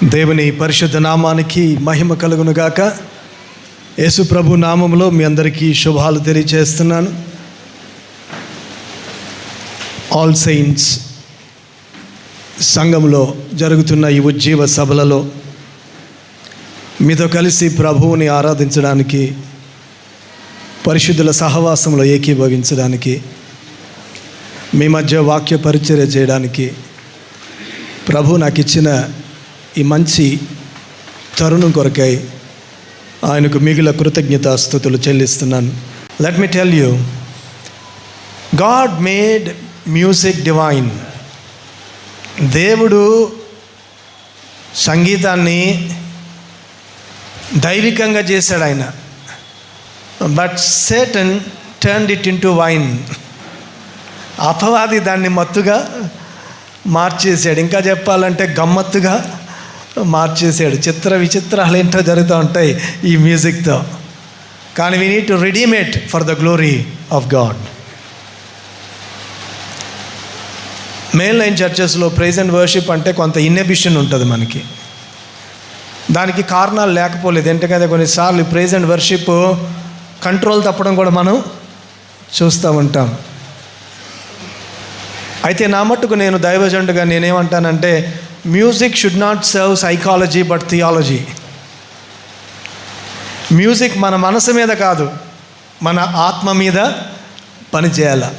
దేవుని పరిశుద్ధ నామానికి మహిమ కలుగునుగాక. యేసు ప్రభు నామములో మీ అందరికీ శుభాలు తెలియజేస్తున్నాను. ఆల్ సెయింట్స్ సంఘంలో జరుగుతున్న ఈ ఉజ్జీవ సభలలో మీతో కలిసి ప్రభువుని ఆరాధించడానికి, పరిశుద్ధుల సహవాసంలో ఏకీభవించడానికి, మీ మధ్య వాక్య పరిచర్య చేయడానికి ప్రభు నాకు ఇచ్చిన ఈ మంచి తరుణం కొరకై ఆయనకు మిగిలిన కృతజ్ఞతాస్తుతులు చెల్లిస్తున్నాను. Let me tell you, God made music divine. దేవుడు సంగీతాన్ని దైవికంగా చేశాడు ఆయన. But Satan turned it into wine. అపవాది దాన్ని మత్తుగా మార్చేసాడు, ఇంకా చెప్పాలంటే గమ్మత్తుగా మార్చేసాడు. చిత్ర విచిత్రాలు ఏంటో జరుగుతూ ఉంటాయి ఈ మ్యూజిక్తో. కానీ we need to redeem it for the glory of God. Main line చర్చెస్లో ప్రైజ్ అండ్ వర్షిప్ అంటే కొంత ఇన్హిబిషన్ ఉంటుంది మనకి. దానికి కారణాలు లేకపోలేదు. ఎందుకంటే కొన్నిసార్లు ప్రైజ్ అండ్ వర్షిప్ కంట్రోల్ తప్పడం కూడా మనం చూస్తూ ఉంటాం. అయితే నా మట్టుకు నేను దైవజనుడిగా నేనేమంటానంటే, music should not serve psychology but theology. Music మన మనసు మీద కాదు, మన ఆత్మ మీద పనిచేయాలి.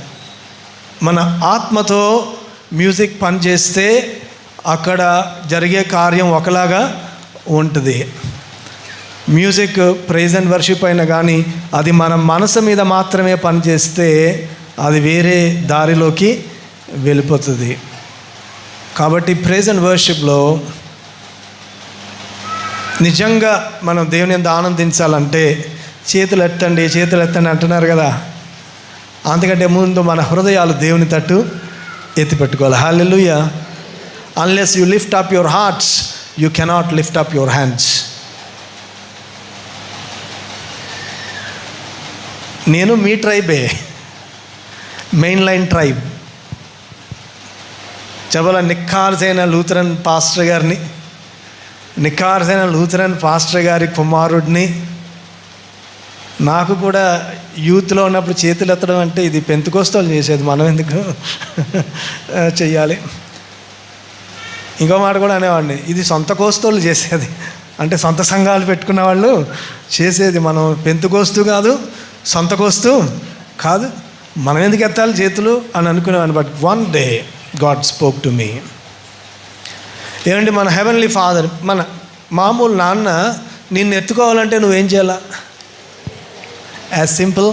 మన ఆత్మతో మ్యూజిక్ పనిచేస్తే అక్కడ జరిగే కార్యం ఒకలాగా ఉంటుంది. మ్యూజిక్ ప్రైజ్ అండ్ వర్షిప్ అయినా కానీ అది మన మనసు మీద మాత్రమే పనిచేస్తే అది వేరే దారిలోకి వెళ్ళిపోతుంది. కాబట్టి ప్రైజ్ అండ్ వర్షిప్లో నిజంగా మనం దేవుని యందు ఆనందించాలంటే చేతులు ఎత్తండి అంటున్నారు కదా. అంతకంటే ముందు మన హృదయాలు దేవుని తట్టు ఎత్తిపెట్టుకోవాలి. Hallelujah. Unless you lift up your hearts you cannot lift up your hands. నేను మీ ట్రైబే, మెయిన్ లైన్ ట్రైబ్. చాలా నిఖార్సైన లూథరన్ పాస్టర్ గారి కుమారుడిని. నాకు కూడా యూత్లో ఉన్నప్పుడు చేతులు ఎత్తడం అంటే ఇది పెంతుకోస్తలు చేసేది, మనం ఎందుకు చెయ్యాలి. ఇంకో మాట కూడా అనేవాడిని, ఇది సొంత కోస్తోళ్ళు చేసేది, అంటే సొంత సంఘాలు పెట్టుకున్న వాళ్ళు చేసేది. మనం పెంతుకోస్తూ కాదు, సొంత కోస్తూ కాదు, మనం ఎందుకు ఎత్తాలి చేతులు అని అనుకునేవాడిని. But one day God spoke to me. ఏమండి, మన హెవెన్లీ ఫాదర్, మన మామూలు నాన్న నిన్ను ఎత్తుకోవాలంటే నువ్వేం చేయాలా? As simple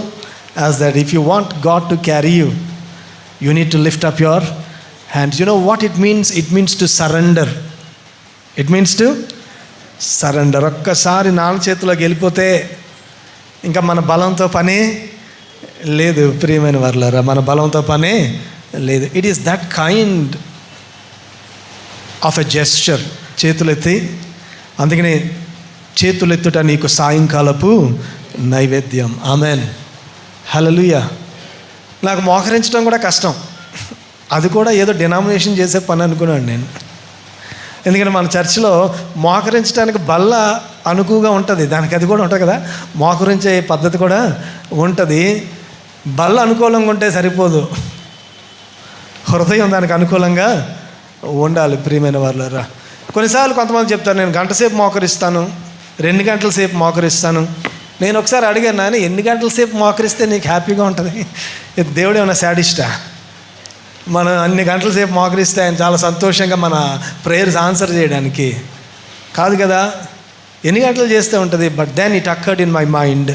as that. If you want God to carry you, you need to lift up your hands. You know what it means? It means to surrender. ఒక్కసారి నాన్న చేతిలోకి వెళ్ళిపోతే ఇంకా మన బలంతో పని లేదు. ప్రియమైన వర్లారా, మన బలంతో పనే లేదు. It is that kind of a gesture. చేతులెత్తి, అందుకనే చేతులెత్తుట నీకు సాయంకాలపు నైవేద్యం. ఆమెన్, హల్లెలూయా. నాకు మోకరించడం కూడా కష్టం. అది కూడా ఏదో డినామినేషన్ చేసే పని అనుకున్నాను నేను. ఎందుకంటే మన చర్చిలో మోకరించడానికి బల్ల అనుకువగా ఉంటుంది, దానికి అది కూడా ఉంటుంది కదా, మోకరించే పద్ధతి కూడా ఉంటుంది. బల్ల అనుకూలంగా ఉంటే సరిపోదు, హృదయం దానికి అనుకూలంగా ఉండాలి. ప్రియమైన వాళ్ళరా, కొన్నిసార్లు కొంతమంది చెప్తారు, నేను గంట సేపు మోకరిస్తాను, 2 గంటల సేపు మోకరిస్తాను. నేను ఒకసారి అడిగాను, నాని ఎన్ని గంటల సేపు మోకరిస్తే నీకు హ్యాపీగా ఉంటుంది? దేవుడు ఏమైనా శాడిస్టా? మనం అన్ని గంటల సేపు మోకరిస్తే ఆయన చాలా సంతోషంగా మన ప్రేయర్స్ ఆన్సర్ చేయడానికి కాదు కదా. ఎన్ని గంటలు చేస్తే ఉంటుంది. But then it accord in my mind.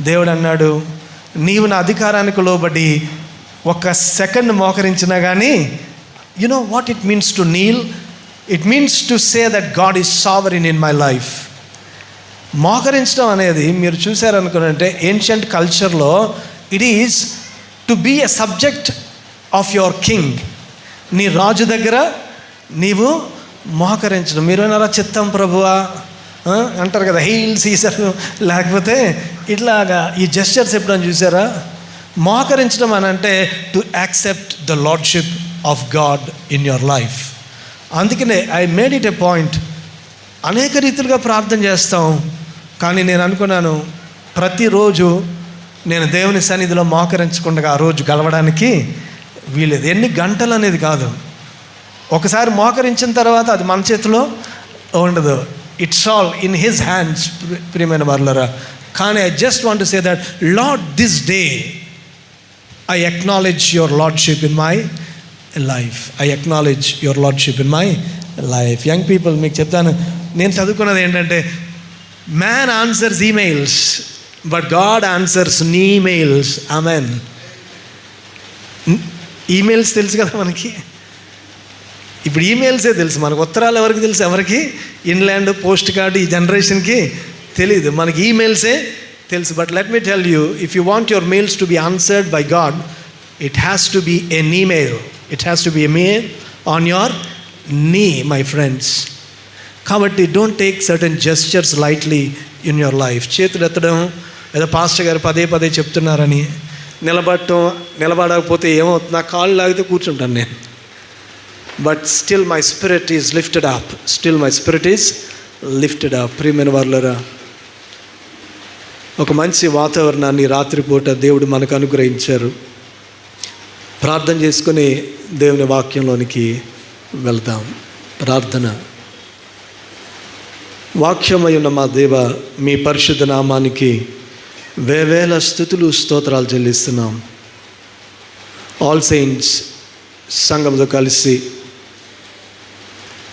దేవుడు అన్నాడు, నీవు నా అధికారానికి లోబడి 1 సెకండ్ మోకరించినా కానీ, you know what it means to kneel? It means to say that God is sovereign in my life. మోకరించడం అనేది మీరు చూసారనుకున్నంటే ఏన్షియంట్ కల్చర్లో it is to be a subject of your king. నీ రాజు దగ్గర నీవు మోకరించడం. మీరు అన్నారా, చిత్తం ప్రభువా అంటారు కదా, హెయిల్ సీసర్, లేకపోతే ఇట్లాగా ఈ జెస్చర్స్ ఎప్పుడని చూసారా? మోకరించడం అని అంటే to accept the lordship of God in your life. అందుకనే I made it a point అనేక రీతిలుగా ప్రార్థన చేస్తాం. కానీ నేను అనుకున్నాను, ప్రతిరోజు నేను దేవుని సన్నిధిలో మోకరించకుండా ఆ రోజు గడవడానికి వీలేదు. ఎన్ని గంటలు అనేది కాదు, ఒకసారి మోకరించిన తర్వాత అది మన చేతిలో ఉండదు. It's all in his hands ప్రియమైన వారులారా. కానీ I just want to say that Lord, this day I acknowledge your lordship in my life. I acknowledge your lordship in my life. Young people, మీకు చెప్తాను, నేను చదువుకున్నది ఏంటంటే, man answers emails but God answers kneemails. Amen. Emails తెలుసు కదా మనకి, ఇప్పుడు ఈమెయిల్సే తెలుసు మనకు. ఉత్తరాలు ఎవరికి తెలుసు? ఎవరికి? ఇన్లాండ్ పోస్ట్ కార్డు ఈ జనరేషన్కి తెలీదు, మనకి ఈమెయిల్సే తెలుసు. But let me tell you, if you want your mails to be answered by God, it has to be an email. It has to be a mail on your knee, my friends. కాబట్టి don't take certain gestures lightly in your life. చేతులు ఎత్తడం, ఏదో pastor గారు పదే పదే చెప్తున్నారని నిలబడకపోతే ఏమవుతుంది, నా కాళ్ళు లాగితే కూర్చుంటాను నేను. But still my spirit is lifted up. Still my spirit is lifted up. ప్రియమైన వారులారా, ఒక మంచి వాతావరణాన్ని రాత్రిపూట దేవుడు మనకు అనుగ్రహించారు. ప్రార్థన చేసుకుని దేవుని వాక్యంలోనికి వెళ్దాం. ప్రార్థన. వాక్యమై ఉన్న మా దేవ, మీ పరిశుద్ధ నామానికి వేవేల స్తుతులు స్తోత్రాలు చెల్లిస్తున్నాం. ఆల్ సెయింట్స్ సంఘంతో కలిసి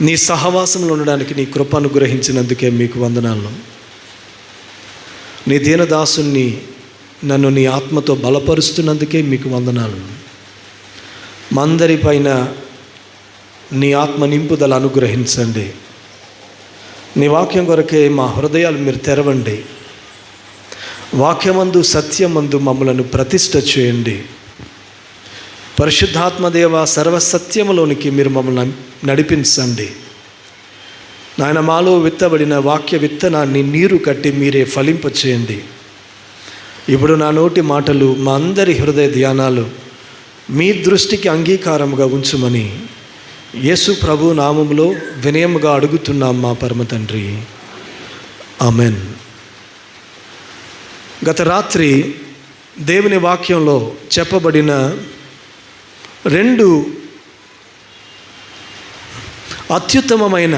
నీ సహవాసంలో ఉండడానికి నీ కృప అనుగ్రహించినందుకే మీకు వందనాలు. నీ దీనదాసుని నన్ను నీ ఆత్మతో బలపరుస్తున్నందుకే మీకు వందనాలు. మా అందరిపైన నీ ఆత్మ నింపుదల అనుగ్రహించండి. నీ వాక్యం కొరకే మా హృదయాలు మీరు తెరవండి. వాక్యమందు సత్యమందు మమ్మలను ప్రతిష్ఠ చేయండి. పరిశుద్ధాత్మదేవ, సర్వసత్యములోనికి మీరు మమ్మల్ని నడిపించండి. నాయన, మాలో విత్తబడిన వాక్య విత్తనాన్ని నీరు కట్టి మీరే ఫలింపచేయండి. ఇప్పుడు నా నోటి మాటలు, మా అందరి హృదయ ధ్యానాలు మీ దృష్టికి అంగీకారముగా ఉంచుమని యేసు ప్రభు నామములో వినయముగా అడుగుతున్నాం మా పరమ తండ్రి. ఆమెన్. గత రాత్రి దేవుని వాక్యంలో చెప్పబడిన 2 అత్యుత్తమమైన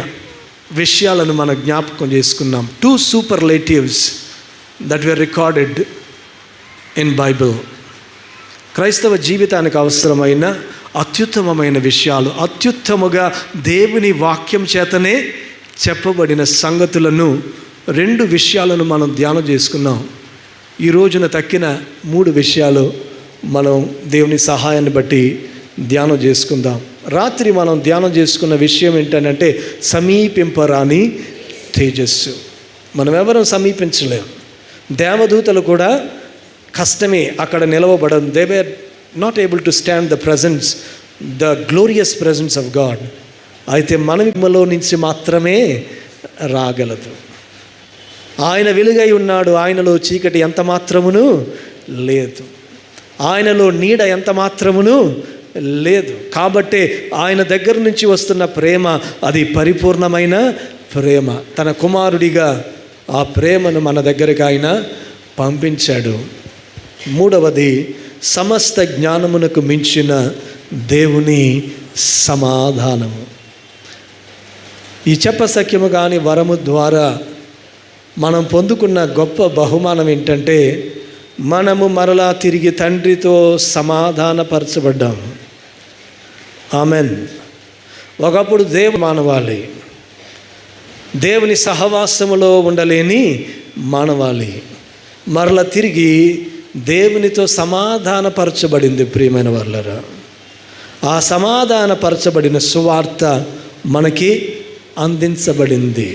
విషయాలను మనం జ్ఞాపకం చేసుకున్నాం. 2 superlatives that were recorded in Bible. క్రైస్తవ జీవితానికి అవసరమైన అత్యుత్తమమైన విషయాలు, అత్యుత్తముగా దేవుని వాక్యం చేతనే చెప్పబడిన సంగతులను 2 విషయాలను మనం ధ్యానం చేసుకున్నాం. ఈ రోజున తక్కిన 3 విషయాలు మనం దేవుని సహాయాన్ని బట్టి ధ్యానం చేసుకుందాం. రాత్రి మనం ధ్యానం చేసుకున్న విషయం ఏంటంటే, సమీపింపరాని తేజస్సు. మనం ఎవరం సమీపించలేం. దేవదూతలు కూడా కష్టమే అక్కడ నిలవబడడం. They were not able to stand the presence, the glorious presence of God. అయితే మనలో నుంచి మాత్రమే రాగలదు. ఆయన వెలుగై ఉన్నాడు, ఆయనలో చీకటి ఎంత మాత్రమును లేదు, ఆయనలో నీడ ఎంత మాత్రమును లేదు. కాబట్టి ఆయన దగ్గర నుంచి వస్తున్న ప్రేమ అది పరిపూర్ణమైన ప్రేమ. తన కుమారుడిగా ఆ ప్రేమను మన దగ్గరికి ఆయన పంపించాడు. 3వది, సమస్త జ్ఞానమునకు మించిన దేవుని సమాధానము. ఈ చెప్పసఖ్యము కాని వరము ద్వారా మనం పొందుకున్న గొప్ప బహుమానం ఏంటంటే, మనము మరలా తిరిగి తండ్రితో సమాధానపరచబడ్డాం. ఆమెన్. ఒకప్పుడు దేవుని మానవాళి, దేవుని సహవాసములో ఉండలేని మానవాళి మరల తిరిగి దేవునితో సమాధానపరచబడింది. ప్రియమైన వాళ్ళరా, ఆ సమాధానపరచబడిన సువార్త మనకి అందించబడింది.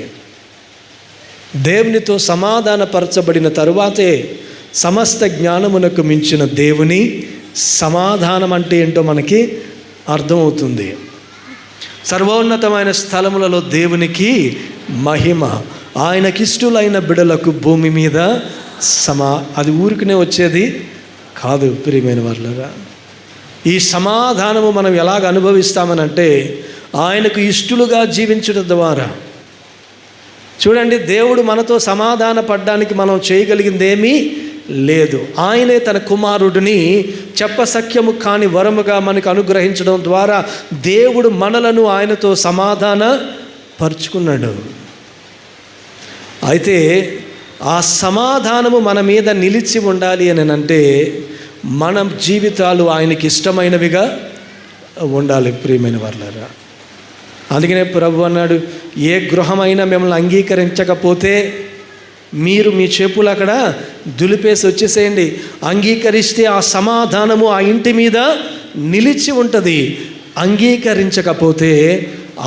దేవునితో సమాధానపరచబడిన తరువాతే సమస్త జ్ఞానమునకు మించిన దేవుని సమాధానం అంటే ఏంటో మనకి అర్థమవుతుంది. సర్వోన్నతమైన స్థలములలో దేవునికి మహిమ, ఆయనకిష్టులైన బిడలకు భూమి మీద అది ఊరికనే వచ్చేది కాదు. ప్రియమైన వాళ్ళరా, ఈ సమాధానము మనం ఎలాగ అనుభవిస్తామనంటే, ఆయనకు ఇష్టలుగా జీవించడం ద్వారా, చూడండి, దేవుడు మనతో సమాధాన పడడానికి మనం చేయగలిగింది ఏమీ లేదు. ఆయనే తన కుమారుడిని చెప్పసఖ్యము కాని వరముగా మనకు అనుగ్రహించడం ద్వారా దేవుడు మనలను ఆయనతో సమాధాన పరుచుకున్నాడు. అయితే ఆ సమాధానము మన మీద నిలిచి ఉండాలి అని అంటే మన జీవితాలు ఆయనకి ఇష్టమైనవిగా ఉండాలి. ప్రియమైన వారలారా, అందుకనే ప్రభు అన్నాడు, ఏ గృహమైనా మిమ్మల్ని అంగీకరించకపోతే మీరు మీ చెప్పులు అక్కడ దులిపేసి వచ్చేసేయండి. అంగీకరిస్తే ఆ సమాధానము ఆ ఇంటి మీద నిలిచి ఉంటుంది. అంగీకరించకపోతే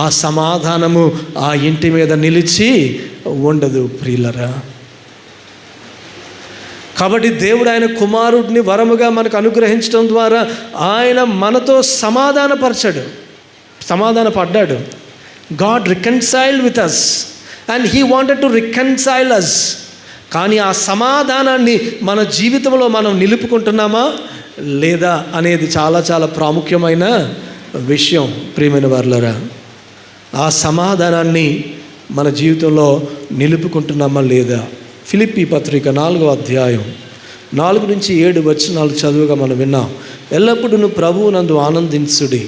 ఆ సమాధానము ఆ ఇంటి మీద నిలిచి ఉండదు. ప్రియులరా, కాబట్టి దేవుడు ఆయన కుమారుడిని వరముగా మనకు అనుగ్రహించడం ద్వారా ఆయన మనతో సమాధాన పడ్డాడు. God reconciled with us and he wanted to reconcile us. కానీ ఆ సమాధానాన్ని మన జీవితంలో మనం నిలుపుకుంటున్నామా లేదా అనేది చాలా చాలా ప్రాముఖ్యమైన విషయం. ప్రియమైన వారలారా, ఆ సమాధానాన్ని మన జీవితంలో నిలుపుకుంటున్నామా లేదా? ఫిలిప్పీ పత్రిక 4వ అధ్యాయం 4-7 వచనాలు చదువుగా మనం విన్నాం. ఎల్లప్పుడూ ప్రభువునందు ఆనందించుడి,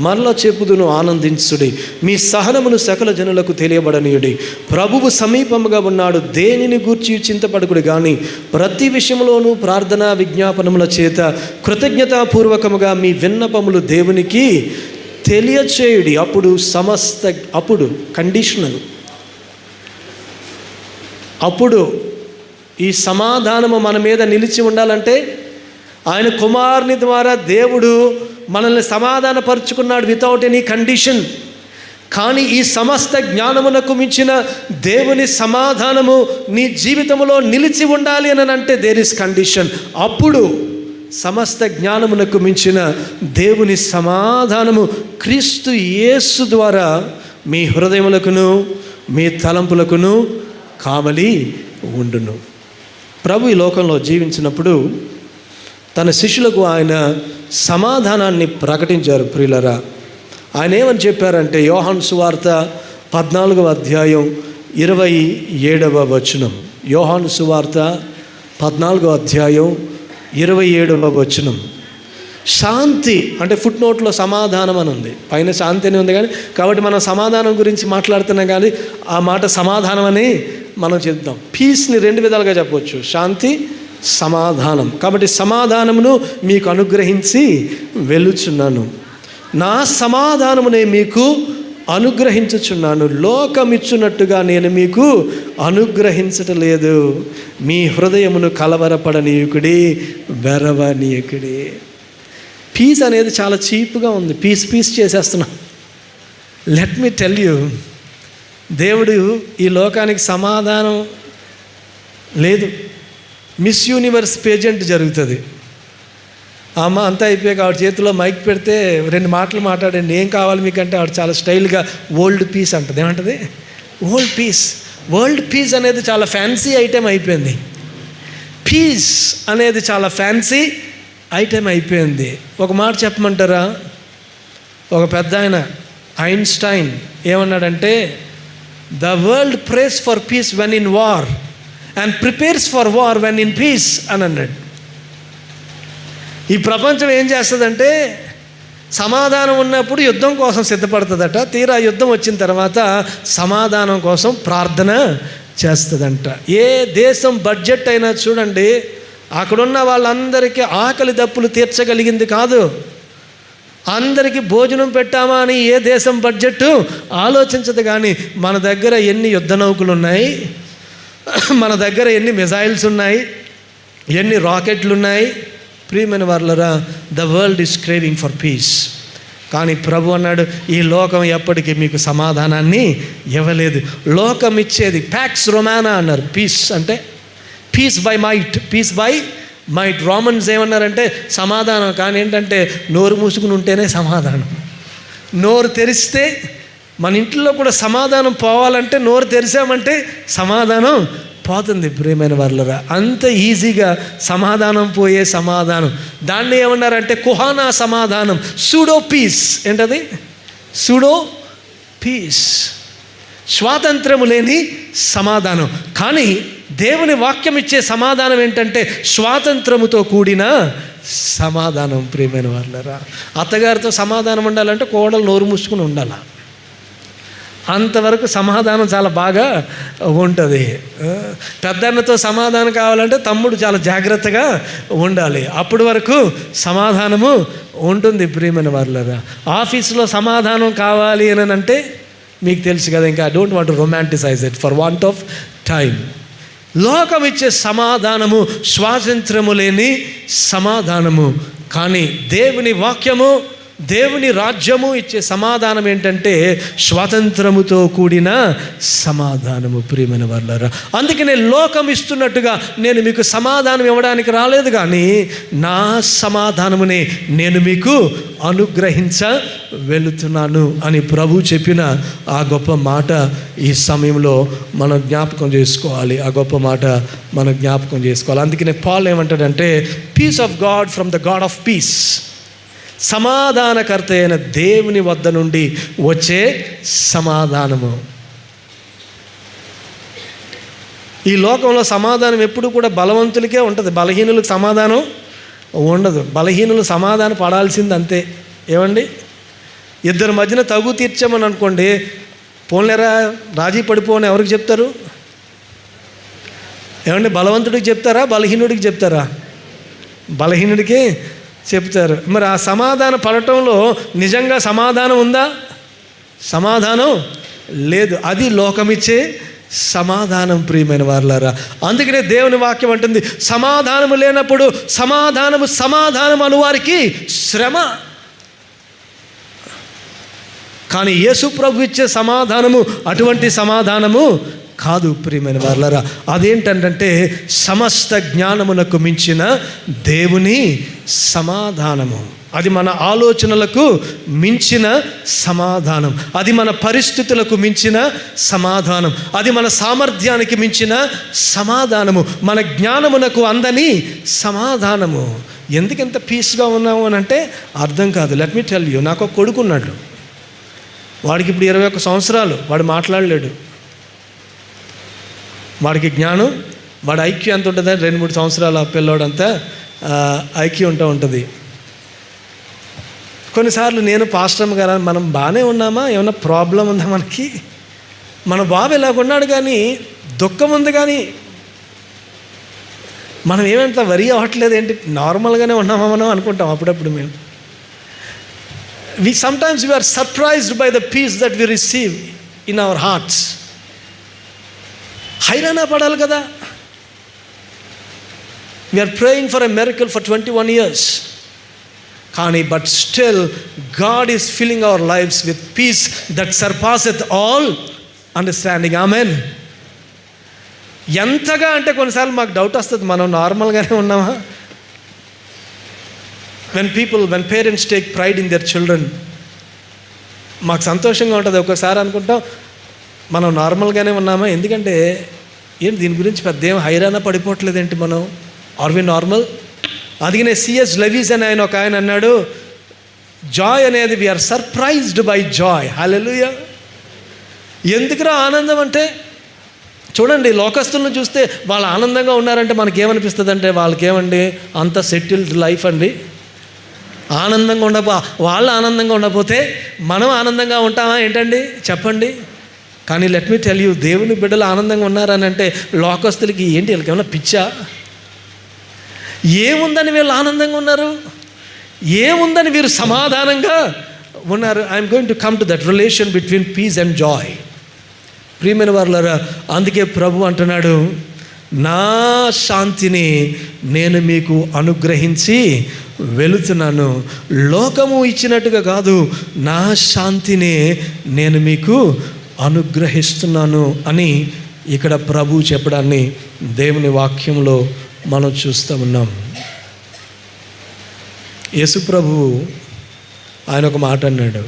మరల చెప్పుదును ఆనందించుడి, మీ సహనమును సకల జనులకు తెలియబడనీయుడి, ప్రభువు సమీపముగా ఉన్నాడు, దేనిని గూర్చి చింతపడకుడి, కానీ ప్రతి విషయంలోనూ ప్రార్థన విజ్ఞాపనముల చేత కృతజ్ఞతాపూర్వకముగా మీ విన్నపములు దేవునికి తెలియచేయుడి. అప్పుడు కండిషనల్, అప్పుడు ఈ సమాధానము మన మీద నిలిచి ఉండాలంటే ఆయన కుమారుని ద్వారా దేవుడు మనల్ని సమాధానపరుచుకున్నాడు వితౌట్ ఎనీ కండిషన్. కానీ ఈ సమస్త జ్ఞానమునకు మించిన దేవుని సమాధానము నీ జీవితంలో నిలిచి ఉండాలి అని అంటే దేర్ ఇస్ కండిషన్. అప్పుడు సమస్త జ్ఞానమునకు మించిన దేవుని సమాధానము క్రీస్తు యేసు ద్వారా మీ హృదయములకును మీ తలంపులకును కావలి ఉండును. ప్రభు ఈ లోకంలో జీవించినప్పుడు తన శిష్యులకు ఆయన సమాధానాన్ని ప్రకటించారు. ప్రియులరా, ఆయన ఏమని చెప్పారంటే యోహాను సువార్త 14వ అధ్యాయం 27వ వచనం. యోహాను సువార్త 14వ అధ్యాయం 27వ వచనం. శాంతి అంటే ఫుట్ నోట్లో సమాధానం అని ఉంది, పైన శాంతి అని ఉంది. కానీ కాబట్టి మనం సమాధానం గురించి మాట్లాడుతున్నాం, కానీ ఆ మాట సమాధానం అని మనం చెప్తాం. పీస్ని 2 విధాలుగా చెప్పవచ్చు, శాంతి, సమాధానం. కాబట్టి సమాధానమును మీకు అనుగ్రహించి వెళ్ళుచున్నాను, నా సమాధానమునే మీకు అనుగ్రహించుచున్నాను, లోకమిచ్చున్నట్టుగా నేను మీకు అనుగ్రహించటం లేదు. మీ హృదయమును కలవరపడనీయుకుడి, వెరవనీయుకుడి. పీస్ అనేది చాలా చీప్గా ఉంది, పీస్ చేసేస్తున్నాం. లెట్ మీ టెల్ యూ, దేవుడు ఈ లోకానికి సమాధానం లేదు. మిస్ యూనివర్స్ పేజెంట్ జరుగుతుంది. అమ్మ అంతా అయిపోయాక ఆవిడ చేతిలో మైక్ పెడితే 2 మాటలు మాట్లాడండి, ఏం కావాలి మీకంటే ఆవిడ చాలా స్టైల్గా వరల్డ్ పీస్ అంటుంది. ఏమంటుంది? వరల్డ్ పీస్ అనేది చాలా ఫ్యాన్సీ ఐటెం అయిపోయింది. పీస్ అనేది చాలా ఫ్యాన్సీ ఐటెం అయిపోయింది. ఒక మాట చెప్పమంటారా? ఒక పెద్ద ఆయన ఐన్స్టైన్ ఏమన్నాడంటే, the world prays for peace when in war and prepares for war when in peace అని అన్నాడు. ఈ ప్రపంచం ఏం చేస్తుందంటే సమాధానం ఉన్నప్పుడు యుద్ధం కోసం సిద్ధపడుతుందట, తీరా యుద్ధం వచ్చిన తర్వాత సమాధానం కోసం ప్రార్థన చేస్తుందంట. ఏ దేశం బడ్జెట్ అయినా చూడండి, అక్కడున్న వాళ్ళందరికీ ఆకలి దప్పులు తీర్చగలిగింది కాదు. అందరికీ భోజనం పెట్టామా అని ఏ దేశం బడ్జెట్ ఆలోచించదు. కానీ మన దగ్గర ఎన్ని యుద్ధ నౌకలు ఉన్నాయి, మన దగ్గర ఎన్ని మిజైల్స్ ఉన్నాయి, ఎన్ని రాకెట్లు ఉన్నాయి. ప్రియమైన వారలారా, the world is craving for piece. కానీ ప్రభు అన్నాడు, ఈ లోకం ఎప్పటికీ మీకు సమాధానాన్ని ఇవ్వలేదు. లోకం ఇచ్చేది ప్యాక్స్ రొమానా అన్నారు. పీస్ అంటే పీస్ బై మైట్. రోమన్స్ ఏమన్నారంటే సమాధానం. కానీ ఏంటంటే నోరు మూసుకుని ఉంటేనే సమాధానం. నోరు తెరిస్తే, మన ఇంట్లో కూడా సమాధానం పోవాలంటే నోరు తెరిచామంటే సమాధానం పోతుంది. ప్రియమైన వారలారా, అంత ఈజీగా సమాధానం పోయే సమాధానం, దాన్ని ఏమన్నారంటే కుహానా సమాధానం, సూడో పీస్. ఏంటది? Pseudo peace. స్వాతంత్రము లేని సమాధానం. కానీ దేవుని వాక్యం ఇచ్చే సమాధానం ఏంటంటే స్వాతంత్రముతో కూడిన సమాధానం. ప్రియమైన వాళ్ళరా, అత్తగారితో సమాధానం ఉండాలంటే కోడలు నోరు మూసుకుని ఉండాలి. అంతవరకు సమాధానం చాలా బాగా ఉంటుంది. పెద్దన్నతో సమాధానం కావాలంటే తమ్ముడు చాలా జాగ్రత్తగా ఉండాలి. అప్పటి వరకు సమాధానము ఉంటుంది. ప్రియమైన వాళ్ళరా, ఆఫీసులో సమాధానం కావాలి అని అంటే మీకు తెలుసు కదా, ఇంకా I don't want to romanticise it for want of time. లోకం ఇచ్చే సమాధానము స్వాతంత్రము లేని సమాధానము. కానీ దేవుని వాక్యము, దేవుని రాజ్యము ఇచ్చే సమాధానం ఏంటంటే స్వాతంత్రముతో కూడిన సమాధానము. ప్రియమైన వాళ్ళారా, అందుకనే లోకం ఇస్తున్నట్టుగా నేను మీకు సమాధానం ఇవ్వడానికి రాలేదు, కానీ నా సమాధానమునే నేను మీకు అనుగ్రహించ వెళుతున్నాను అని ప్రభు చెప్పిన ఆ గొప్ప మాట ఈ సమయంలో మనం జ్ఞాపకం చేసుకోవాలి. ఆ గొప్ప మాట మనం జ్ఞాపకం చేసుకోవాలి. అందుకనే పాల్ ఏమంటాడంటే, peace of God from the God of peace, సమాధానకర్త అయిన దేవుని వద్ద నుండి వచ్చే సమాధానము. ఈ లోకంలో సమాధానం ఎప్పుడు కూడా బలవంతులకే ఉంటుంది, బలహీనులకు సమాధానం ఉండదు. బలహీనులు సమాధానం పడాల్సింది అంతే. ఏమండి, ఇద్దరి మధ్యన తగు తీర్చామని అనుకోండి, పోన్లేరా రాజీ పడిపోని ఎవరికి చెప్తారు? ఏమండి, బలవంతుడికి చెప్తారా, బలహీనుడికి చెప్తారా? బలహీనుడికి చెప్తారు. మరి ఆ సమాధానం పడటంలో నిజంగా సమాధానం ఉందా? సమాధానం లేదు. అది లోకమిచ్చే సమాధానం. ప్రియమైన వారలారా, అందుకనే దేవుని వాక్యం అంటుంది, సమాధానము లేనప్పుడు సమాధానము అనువారికి శ్రమ. కానీ యేసు ప్రభు ఇచ్చే సమాధానము అటువంటి సమాధానము కాదు. ప్రియమైన వారలారా, అదేంటంటే సమస్త జ్ఞానమునకు మించిన దేవుని సమాధానము. అది మన ఆలోచనలకు మించిన సమాధానం, అది మన పరిస్థితులకు మించిన సమాధానం, అది మన సామర్థ్యానికి మించిన సమాధానము, మన జ్ఞానమునకు అందని సమాధానము. ఎందుకంత పీస్గా ఉన్నాము అని అంటే అర్థం కాదు. లెట్ మీ టెల్ యూ, నాకు ఒక కొడుకున్నాడు. వాడికి ఇప్పుడు 21 సంవత్సరాలు. వాడు మాట్లాడలేడు. వాడికి జ్ఞానం, వాడి ఐక్యూ ఎంత ఉంటుంది? 2-3 సంవత్సరాల పిల్లోడంతా ఐక్యూ ఉంటుంది. కొన్నిసార్లు నేను పాస్టర్ గారు, మనం బాగానే ఉన్నామా, ఏమైనా ప్రాబ్లం ఉందా మనకి? మన బాబు ఎలాగున్నాడు కానీ దుఃఖం ఉంది, కానీ మనం ఏమంత వరి అవ్వట్లేదు ఏంటి, నార్మల్గానే ఉన్నామా మనం అనుకుంటాం అప్పుడప్పుడు. మేము sometimes we are surprised by the peace that we receive in our hearts. హైరాణ పడాలి కదా. we are praying for a miracle for 21 years, కానీ but still God is filling our lives with peace that surpasseth all understanding. Amen. ఎంతగా అంటే కొన్నిసార్లు మాకు doubt వస్తుంది, మనం నార్మల్గానే ఉన్నామా? when parents take pride in their children, మాకు సంతోషంగా ఉంటుంది. ఒకసారి అనుకుంటాం మనం నార్మల్గానే ఉన్నామా, ఎందుకంటే ఏంటి దీని గురించి పెద్ద ఏం హైరాణ పడిపోవట్లేదేంటి మనం, ఆర్ వి నార్మల్? అందుకనే C.S. లెవిస్ అని ఒక ఆయన అన్నాడు, జాయ్ అనేది వీఆర్ సర్ప్రైజ్డ్ బై జాయ్. హల్లెలూయా. ఎందుకురా ఆనందం అంటే, చూడండి లోకస్తులను చూస్తే వాళ్ళు ఆనందంగా ఉన్నారంటే మనకేమనిపిస్తుంది అంటే, వాళ్ళకేమండి అంత సెటిల్డ్ లైఫ్ అండి. ఆనందంగా వాళ్ళు ఆనందంగా ఉండకపోతే మనం ఆనందంగా ఉంటామా ఏంటండి చెప్పండి? కానీ లెట్ మీ టెల్ యూ, దేవుని బిడ్డలు ఆనందంగా ఉన్నారని అంటే లోకస్తులకి ఏంటి, వీళ్ళకి ఏమన్నా పిచ్చా? ఏముందని వీళ్ళు ఆనందంగా ఉన్నారు, ఏముందని వీరు సమాధానంగా ఉన్నారు? I'm going to come to that relation between peace and joy. ప్రియమైన వారలారా, అందుకే ప్రభు అంటున్నాడు, నా శాంతిని నేను మీకు అనుగ్రహించి వెళుతున్నాను. లోకము ఇచ్చినట్టుగా కాదు, నా శాంతిని నేను మీకు అనుగ్రహిస్తున్నాను అని ఇక్కడ ప్రభు చెప్పడాన్ని దేవుని వాక్యంలో మనం చూస్తూ ఉన్నాం. యేసు ప్రభువు ఆయన ఒక మాట అన్నాడు.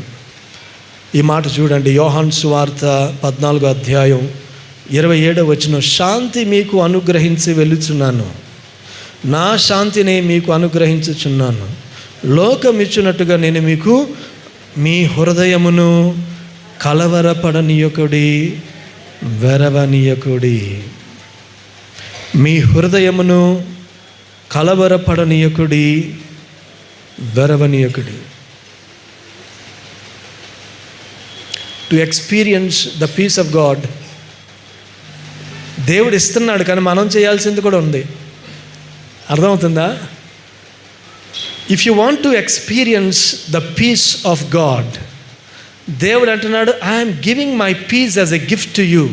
ఈ మాట చూడండి, యోహాను సువార్త 14వ అధ్యాయం 27వ వచనం, శాంతి మీకు అనుగ్రహించి వెళుచున్నాను, నా శాంతిని మీకు అనుగ్రహించుచున్నాను. లోకం ఇచ్చినట్టుగా నేను మీకు మీ హృదయమును కలవరపడనీయకుడి వెరవనీయకుడి. మీ హృదయమును కలవరపడనీయకుడి, వెరవనీయకుడి. To experience the peace of God. దేవుడు ఇస్తున్నాడు, కానీ మనం చేయాల్సింది కూడా ఉంది. అర్థమవుతుందా? If you want to experience the peace of God, దేవుడు అంటున్నాడు, I'm giving my peace as a gift to you.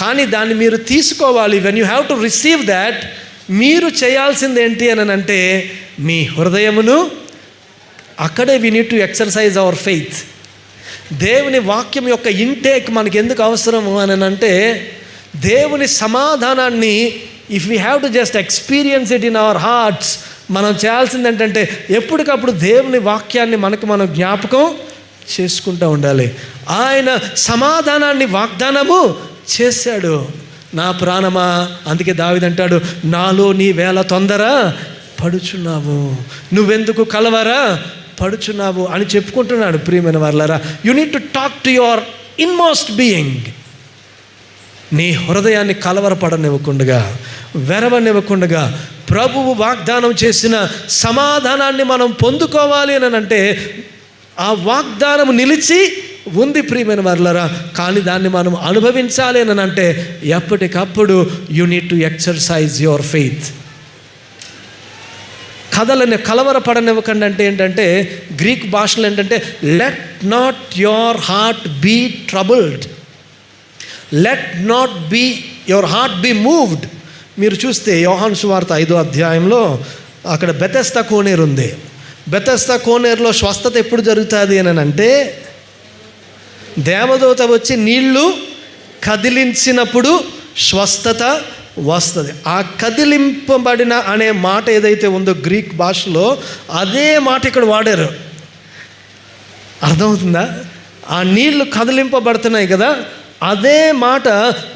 కానీ దాన్ని మీరు తీసుకోవాలి. When you have to receive that, మీరు చేయాల్సింది ఏంటి అని అంటే, మీ హృదయమును, అక్కడే we need to exercise our faith. దేవుని వాక్యం యొక్క ఇంటేక్ మనకి ఎందుకు అవసరము అని అంటే, దేవుని సమాధానాన్ని if we have to just experience it in our hearts, మనం చేయాల్సింది ఏంటంటే ఎప్పటికప్పుడు దేవుని వాక్యాన్ని మనం జ్ఞాపకం చేసుకుంటూ ఉండాలి. ఆయన సమాధానాన్ని వాగ్దానము చేశాడు. నా ప్రాణమా, అందుకే దావీదు అంటాడు, నాలో నీ వేళ తొందర పడుచున్నావు, నువ్వెందుకు కలవర పడుచున్నావు అని చెప్పుకుంటున్నాడు. ప్రియమైన వారలారా, you need to talk to your inmost being. నీ హృదయాన్ని కలవరపడనివ్వకుండగా, వెరవనివ్వకుండగా ప్రభువు వాగ్దానం చేసిన సమాధానాన్ని మనం పొందుకోవాలి అని అంటే, ఆ వాగ్దానం నిలిచి ఉంది ప్రియమైన వారలారా. కానీ దాన్ని మనం అనుభవించాలి అని అంటే ఎప్పటికప్పుడు you need to exercise your faith. కలవరపడనివ్వకండి అంటే ఏంటంటే, గ్రీక్ భాషలో ఏంటంటే, let not your heart be troubled, let not be your heart be moved. మీరు చూస్తే యోహాను సువార్త 5వ అధ్యాయంలో అక్కడ బెతెస్దా కోనేరు ఉంది. బెతెస్దా కోనేరులో స్వస్థత ఎప్పుడు జరుగుతుంది అని అంటే, దేవదూత వచ్చి నీళ్లు కదిలించినప్పుడు స్వస్థత వస్తుంది. ఆ కదిలింపబడిన అనే మాట ఏదైతే ఉందో గ్రీక్ భాషలో, అదే మాట ఇక్కడ వాడారు. అర్థమవుతుందా? ఆ నీళ్లు కదిలింపబడుతున్నాయి కదా, అదే మాట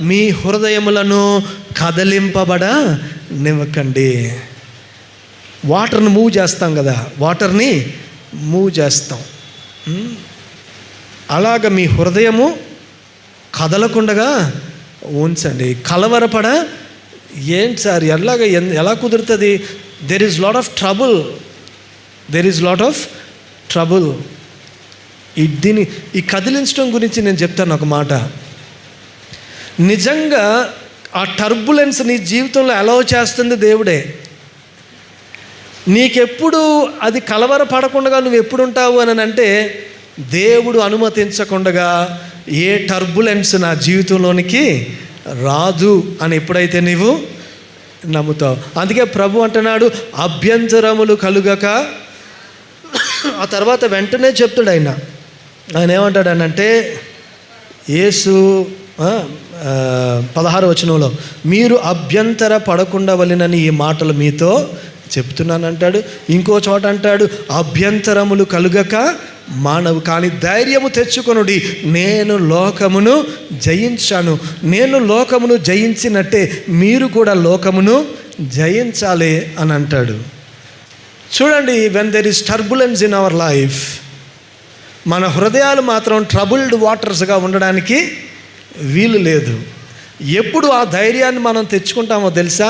మీ హృదయములను కదిలింపబడనివ్వకండి. వాటర్ని మూవ్ చేస్తాం కదా, వాటర్ని మూవ్ చేస్తాం. అలాగ మీ హృదయము కదలకుండగా ఉంచండి. కలవరపడ ఏంటి సార్, ఎలా కుదురుతుంది? There is lot of trouble. ఈ కదిలించడం గురించి నేను చెప్తాను ఒక మాట. నిజంగా ఆ టర్బులెన్స్ నీ జీవితంలో అలౌ చేస్తుంది దేవుడే. నీకెప్పుడు అది కలవరపడకుండా నువ్వు ఎప్పుడు ఉంటావు అని అంటే, దేవుడు అనుమతించకుండా ఏ టర్బులెన్స్ నా జీవితంలోనికి రాదు అని ఎప్పుడైతే నీవు నమ్ముతావు. అందుకే ప్రభు అంటున్నాడు, అభ్యంతరములు కలుగక. ఆ తర్వాత వెంటనే చెప్తాడు ఆయన ఏమంటాడనంటే, యేసు 16వ వచనంలో, మీరు అభ్యంతర పడకుండా వలెనని ఈ మాటలు మీతో చెప్తున్నాను అంటాడు. ఇంకో చోట అంటాడు, అభ్యంతరములు కలుగక మానవు, కానీ ధైర్యము తెచ్చుకొనుడి, నేను లోకమును జయించాను. నేను లోకమును జయించినట్టే మీరు కూడా లోకమును జయించాలి అని అంటాడు. చూడండి, when there is turbulence in our life, మన హృదయాలు మాత్రం ట్రబుల్డ్ వాటర్స్గా ఉండడానికి వీలు లేదు. ఎప్పుడు ఆ ధైర్యాన్ని మనం తెచ్చుకుంటామో తెలుసా?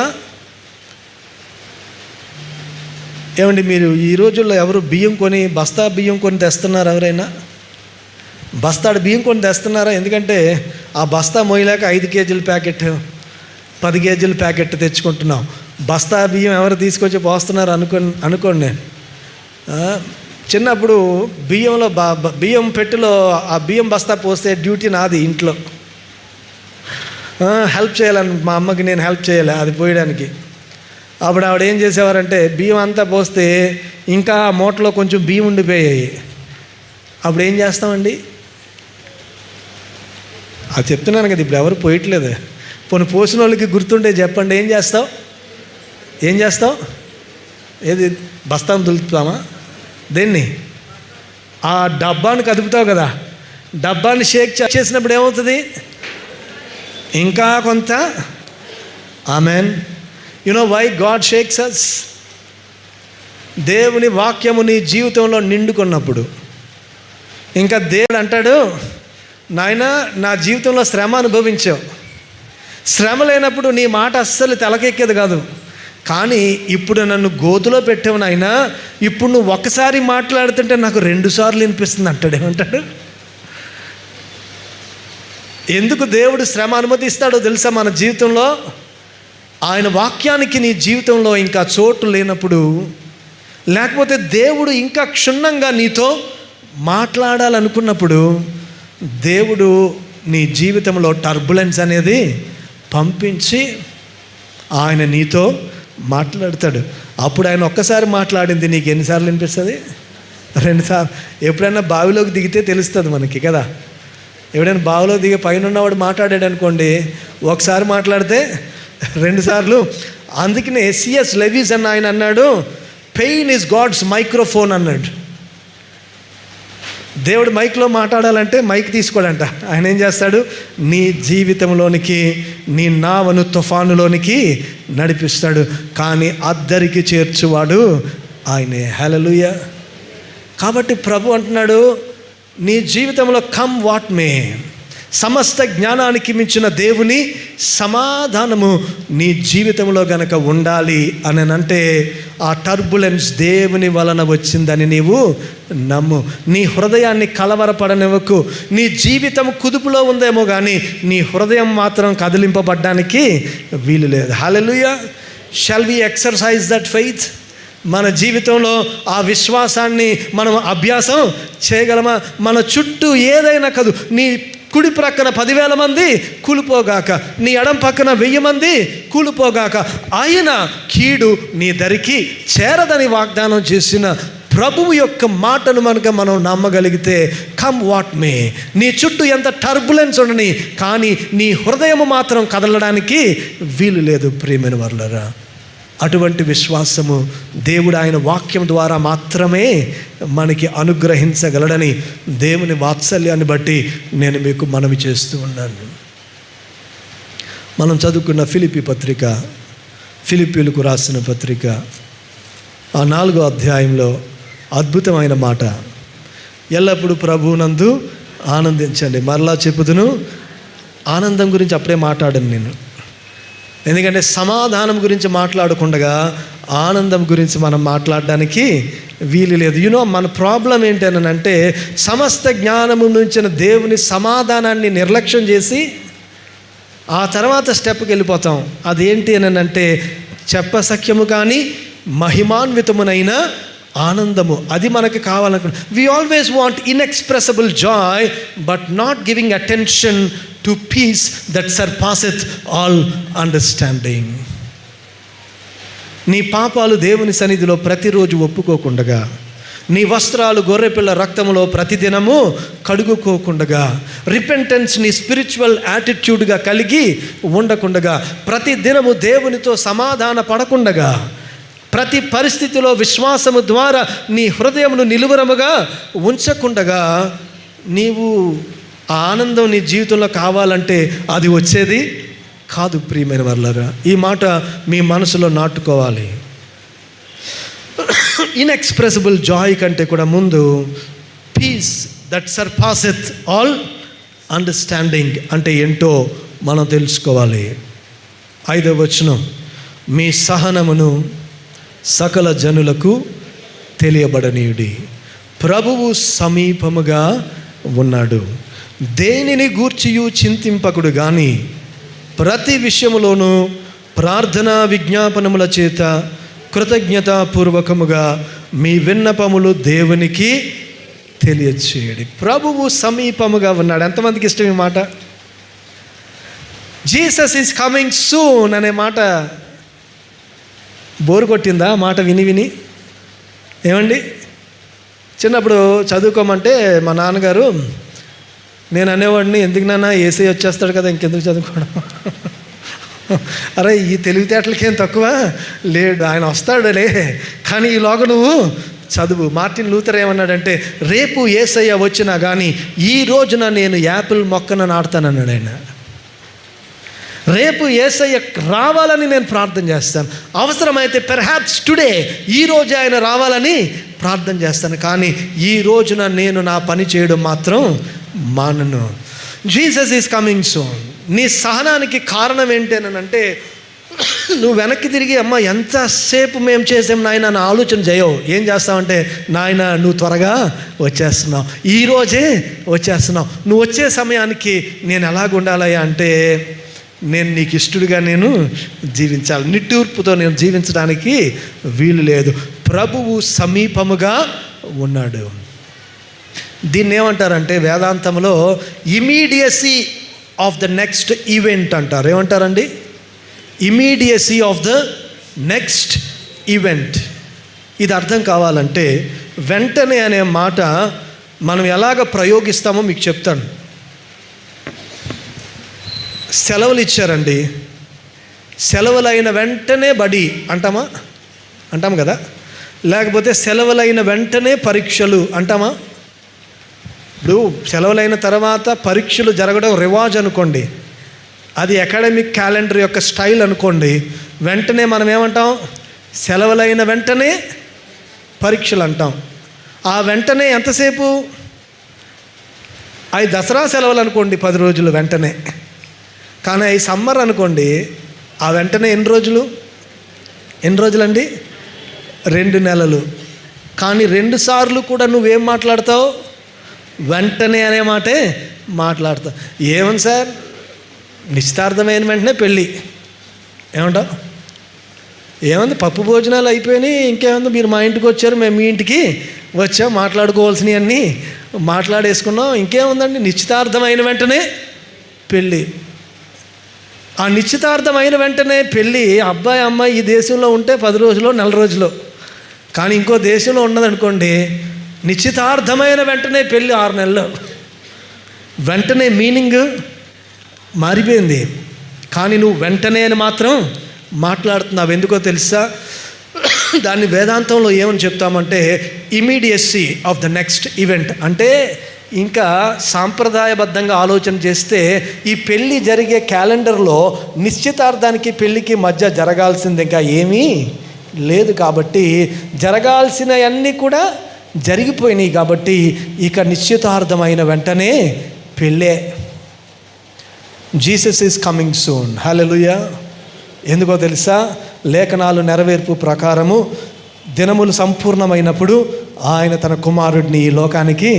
ఏమండి, మీరు ఈ రోజుల్లో ఎవరు బస్తా బియ్యం కొని తెస్తున్నారు? ఎవరైనా బస్తాడు బియ్యం కొని తెస్తున్నారా? ఎందుకంటే ఆ బస్తా మోయలేక 5 కేజీల ప్యాకెట్, 10 కేజీల ప్యాకెట్ తెచ్చుకుంటున్నాం. బస్తా బియ్యం ఎవరు తీసుకొచ్చి పోస్తున్నారు అనుకోండి. నేను చిన్నప్పుడు బియ్యం పెట్టెలో ఆ బియ్యం బస్తా పోస్తే డ్యూటీ నాది. ఇంట్లో హెల్ప్ చేయాలని మా అమ్మకి నేను హెల్ప్ చేయాలి అది పోయడానికి. అప్పుడు ఆవిడ ఏం చేసేవారంటే, బియ్యం అంతా పోస్తే ఇంకా మూటలో కొంచెం బియ్యం ఉండిపోయాయి. అప్పుడు ఏం చేస్తామండి? అది చెప్తున్నాను కదా, ఇప్పుడు ఎవరు పోయట్లేదు. పోసిన వాళ్ళకి గుర్తుంటే చెప్పండి, ఏం చేస్తావు? ఏది బస్తాను దులుపుతామా? దేన్ని? ఆ డబ్బాను కదుపుతావు కదా, డబ్బాని షేక్ చేసినప్పుడు ఏమవుతుంది? ఇంకా కొంత. Amen. You know why God shakes us? దేవుని వాక్యము నీ జీవితంలో నిండుకున్నప్పుడు ఇంకా దేవుడు అంటాడు, నాయనా నా జీవితంలో శ్రమ అనుభవించావు, శ్రమ లేనప్పుడు నీ మాట అస్సలు తెలకెక్కేది కాదు, కానీ ఇప్పుడు నన్ను గోతులో పెట్టావు నాయనా, ఇప్పుడు నువ్వు ఒక్కసారి మాట్లాడుతుంటే నాకు 2 సార్లు వినిపిస్తుంది అంటాడు. ఏమంటాడు? ఎందుకు దేవుడు శ్రమ అనుమతిస్తాడో తెలుసా? మన జీవితంలో ఆయన వాక్యానికి నీ జీవితంలో ఇంకా చోటు లేనప్పుడు, లేకపోతే దేవుడు ఇంకా క్షుణ్ణంగా నీతో మాట్లాడాలనుకున్నప్పుడు దేవుడు నీ జీవితంలో టర్బులెన్స్ అనేది పంపించి ఆయన నీతో మాట్లాడతాడు. అప్పుడు ఆయన ఒక్కసారి మాట్లాడింది నీకు ఎన్నిసార్లు వినిపిస్తుంది? 2 సార్లు. ఎప్పుడైనా బావిలోకి దిగితే తెలుస్తుంది మనకి కదా. ఎవడైనా బావిలో దిగి పైన ఉన్నవాడు మాట్లాడాడు అనుకోండి, ఒకసారి మాట్లాడితే 2 సార్లు. అందుకనే C.S. లెవిస్ అన్న ఆయన అన్నాడు, పెయిన్ ఈజ్ గాడ్స్ మైక్రోఫోన్ అన్నాడు. దేవుడు మైక్లో మాట్లాడాలంటే మైక్ తీసుకోడంట. ఆయన ఏం చేస్తాడు? నీ జీవితంలోనికి, నీ నావను తుఫానులోనికి నడిపిస్తాడు. కానీ అద్దరికి చేర్చువాడు ఆయనే. హల్లెలూయా. కాబట్టి ప్రభు అంటున్నాడు, నీ జీవితంలో కమ్ వాట్ మే, సమస్త జ్ఞానానికి మించిన దేవుని సమాధానము నీ జీవితంలో గనక ఉండాలి అని అంటే, ఆ టర్బులెన్స్ దేవుని వలన వచ్చిందని నీవు నమ్ము. నీ హృదయాన్ని కలవరపడనివ్వకు. నీ జీవితం కుదుపులో ఉందేమో కానీ నీ హృదయం మాత్రం కదిలింపబడ్డానికి వీలు లేదు. Hallelujah. Shall we exercise that faith? మన జీవితంలో ఆ విశ్వాసాన్ని మనం అభ్యాసం చేయగలమా? మన చుట్టూ ఏదైనా కాదు, నీ కుడి ప్రక్కన 10,000 మంది కూలిపోగాక, నీ ఎడం పక్కన 1000 మంది కూలిపోగాక, ఆయన కీడు నీ దరికి చేరదని వాగ్దానం చేసిన ప్రభువు యొక్క మాటను మనం నమ్మగలిగితే, కమ్ వాట్ మే, నీ చుట్టూ ఎంత టర్బులెన్స్ ఉండని, కానీ నీ హృదయము మాత్రం కదలడానికి వీలు లేదు. ప్రియమైన వారులారా, అటువంటి విశ్వాసము దేవుడు ఆయన వాక్యం ద్వారా మాత్రమే మనకి అనుగ్రహించగలడని దేవుని వాత్సల్యాన్ని బట్టి నేను మీకు మనవి చేస్తూ ఉన్నాను. మనం చదువుకున్న ఫిలిప్పీ పత్రిక, ఫిలిప్పీలకు రాసిన పత్రిక, ఆ 4వ అధ్యాయంలో అద్భుతమైన మాట, ఎల్లప్పుడూ ప్రభువునందు ఆనందించండి. మరలా చెప్పుదును, ఆనందం గురించి అప్పుడే మాట్లాడాను నేను, ఎందుకంటే సమాధానం గురించి మాట్లాడకుండా ఆనందం గురించి మనం మాట్లాడడానికి వీలు లేదు. మన ప్రాబ్లం ఏంటనంటే, సమస్త జ్ఞానము నుంచిన దేవుని సమాధానాన్ని నిర్లక్ష్యం చేసి ఆ తర్వాత స్టెప్కి వెళ్ళిపోతాం. అదేంటి అనంటే, చెప్పసఖ్యము కానీ మహిమాన్వితమునైన ఆనందము, అది మనకు కావాలనుకుంటున్నాం. We always want inexpressible joy, but not giving attention to peace that surpasseth all understanding. నీ పాపాలు దేవుని సన్నిధిలో ప్రతిరోజు ఒప్పుకోకుండగా, నీ వస్త్రాలు గొర్రెపిల్ల రక్తములో ప్రతిదినము కడుగుకోకుండగా, రిపెంటెన్స్ నీ స్పిరిచువల్ యాటిట్యూడ్గా కలిగి ఉండకుండగా, ప్రతి దినము దేవునితో సమాధాన పడకుండగా, ప్రతి పరిస్థితిలో విశ్వాసము ద్వారా నీ హృదయమును నిలువరముగా ఉంచకుండగా, నీవు ఆనందం నీ జీవితంలో కావాలంటే అది వచ్చేది కాదు. ప్రియమైన వారులారా, ఈ మాట మీ మనసులో నాటుకోవాలి. ఇన్ఎక్స్ప్రెసిబుల్ జాయ్ కంటే కూడా ముందు piece that surpasseth all understanding అంటే ఏంటో మనం తెలుసుకోవాలి. 5వ వచనం, మీ సహనమును సకల జనులకు తెలియబడనీయుడి, ప్రభువు సమీపముగా ఉన్నాడు. దేనిని గూర్చియు చింతింపకుడు గాని ప్రతి విషయములోనూ ప్రార్థనా విజ్ఞాపనముల చేత కృతజ్ఞతాపూర్వకముగా మీ విన్నపములు దేవునికి తెలియచేయడి. ప్రభువు సమీపముగా ఉన్నాడు. ఎంతమందికి ఇష్టం ఈ మాట? జీసస్ ఈజ్ కమింగ్ సూన్ అనే మాట బోరు కొట్టిందా? మాట విని విని ఏమండి, చిన్నప్పుడు చదువుకోమంటే మా నాన్నగారు, నేను అనేవాడిని, ఎందుకు నాన్న ఏసై వచ్చేస్తాడు కదా ఇంకెందుకు చదువుకోవడం, అరే ఈ తెలివితేటలకేం తక్కువ లేడు, ఆయన వస్తాడులే, కానీ ఈలోగా నువ్వు చదువు. మార్టిన్ లూథర్ ఏమన్నాడంటే, రేపు యేసయ్య వచ్చినా కానీ ఈ రోజున నేను యాపిల్ మొక్కను నాటుతానన్నాడు ఆయన. రేపు యేసయ్య రావాలని నేను ప్రార్థన చేస్తాను, అవసరమైతే పెర్హాప్స్ టుడే, ఈరోజు ఆయన రావాలని ప్రార్థన చేస్తాను, కానీ ఈ రోజున నేను నా పని చేయడం మాత్రం మానను. Jesus is coming soon. నీ సహనానికి కారణం ఏంటేనంటే, నువ్వు వెనక్కి తిరిగి అమ్మ ఎంతసేపు మేము చేసాం నాయన నా ఆలోచన చేయవు. ఏం చేస్తావంటే, నాయన నువ్వు త్వరగా వచ్చేస్తున్నావు, ఈరోజే వచ్చేస్తున్నావు, నువ్వు వచ్చే సమయానికి నేను ఎలాగుండాలయ్యా అంటే, నేను నీకు ఇష్టడుగా నేను జీవించాలి, నిట్టూర్పుతో నేను జీవించడానికి వీలు లేదు. ప్రభువు సమీపముగా ఉన్నాడు. దీన్ని ఏమంటారంటే వేదాంతంలో ఇమీడియసీ ఆఫ్ ద నెక్స్ట్ ఈవెంట్ అంటారు. ఏమంటారండి? ఇమీడియసీ ఆఫ్ ద నెక్స్ట్ ఈవెంట్. ఇది అర్థం కావాలంటే వెంటనే అనే మాట మనం ఎలాగ ప్రయోగిస్తామో మీకు చెప్తాను. సెలవులు ఇచ్చారండి, సెలవులైన వెంటనే బడి అంటామా? అంటాం కదా. లేకపోతే సెలవులైన వెంటనే పరీక్షలు అంటామా? ఇప్పుడు సెలవులైన తర్వాత పరీక్షలు జరగడం రివాజ్ అనుకోండి, అది అకాడమిక్ క్యాలెండర్ యొక్క స్టైల్ అనుకోండి. వెంటనే మనం ఏమంటాం? సెలవులైన వెంటనే పరీక్షలు అంటాం. ఆ వెంటనే ఎంతసేపు? అవి దసరా సెలవులు అనుకోండి 10 రోజులు వెంటనే. కానీ అవి సమ్మర్ అనుకోండి, ఆ వెంటనే ఎన్ని రోజులు? ఎన్ని రోజులండి? 2 నెలలు. కానీ 2 సార్లు కూడా నువ్వేం మాట్లాడతావు? వెంటనే అనే మాటే మాట్లాడతావు. ఏమని సార్, నిశ్చితార్థమైన వెంటనే పెళ్ళి ఏమంటావు? ఏముంది, పప్పు భోజనాలు అయిపోయినాయి, ఇంకేముంది, మీరు మా ఇంటికి వచ్చారు, మేము మీ ఇంటికి వచ్చాం, మాట్లాడుకోవాల్సినవి అన్నీ మాట్లాడేసుకున్నాం, ఇంకేముందండి. నిశ్చితార్థమైన వెంటనే పెళ్ళి. ఆ నిశ్చితార్థమైన వెంటనే పెళ్ళి అబ్బాయి అమ్మాయి ఈ దేశంలో ఉంటే 10 రోజులు 4 రోజులు, కానీ ఇంకో దేశంలో ఉన్నదనుకోండి, నిశ్చితార్థమైన వెంటనే పెళ్ళి 6 నెలలు. వెంటనే మీనింగ్ మారిపోయింది. కానీ నువ్వు వెంటనే అని మాత్రం మాట్లాడుతున్నావు. ఎందుకో తెలుసా? దాన్ని వేదాంతంలో ఏమని చెప్తామంటే ఇమీడియసీ ఆఫ్ ద నెక్స్ట్ ఈవెంట్. అంటే ఇంకా సాంప్రదాయబద్ధంగా ఆలోచన చేస్తే ఈ పెళ్ళి జరిగే క్యాలెండర్లో నిశ్చితార్థానికి పెళ్ళికి మధ్య జరగాల్సింది ఇంకా ఏమీ లేదు. కాబట్టి జరగాల్సినవన్నీ కూడా జరిగిపోయినాయి. కాబట్టి ఇక నిశ్చితార్థమైన వెంటనే పెళ్ళే. Jesus is coming soon. Hallelujah. ఎందుకో తెలుసా? లేఖనాలు నెరవేర్పు ప్రకారము దినములు సంపూర్ణమైనప్పుడు ఆయన తన కుమారుడిని ఈ లోకానికి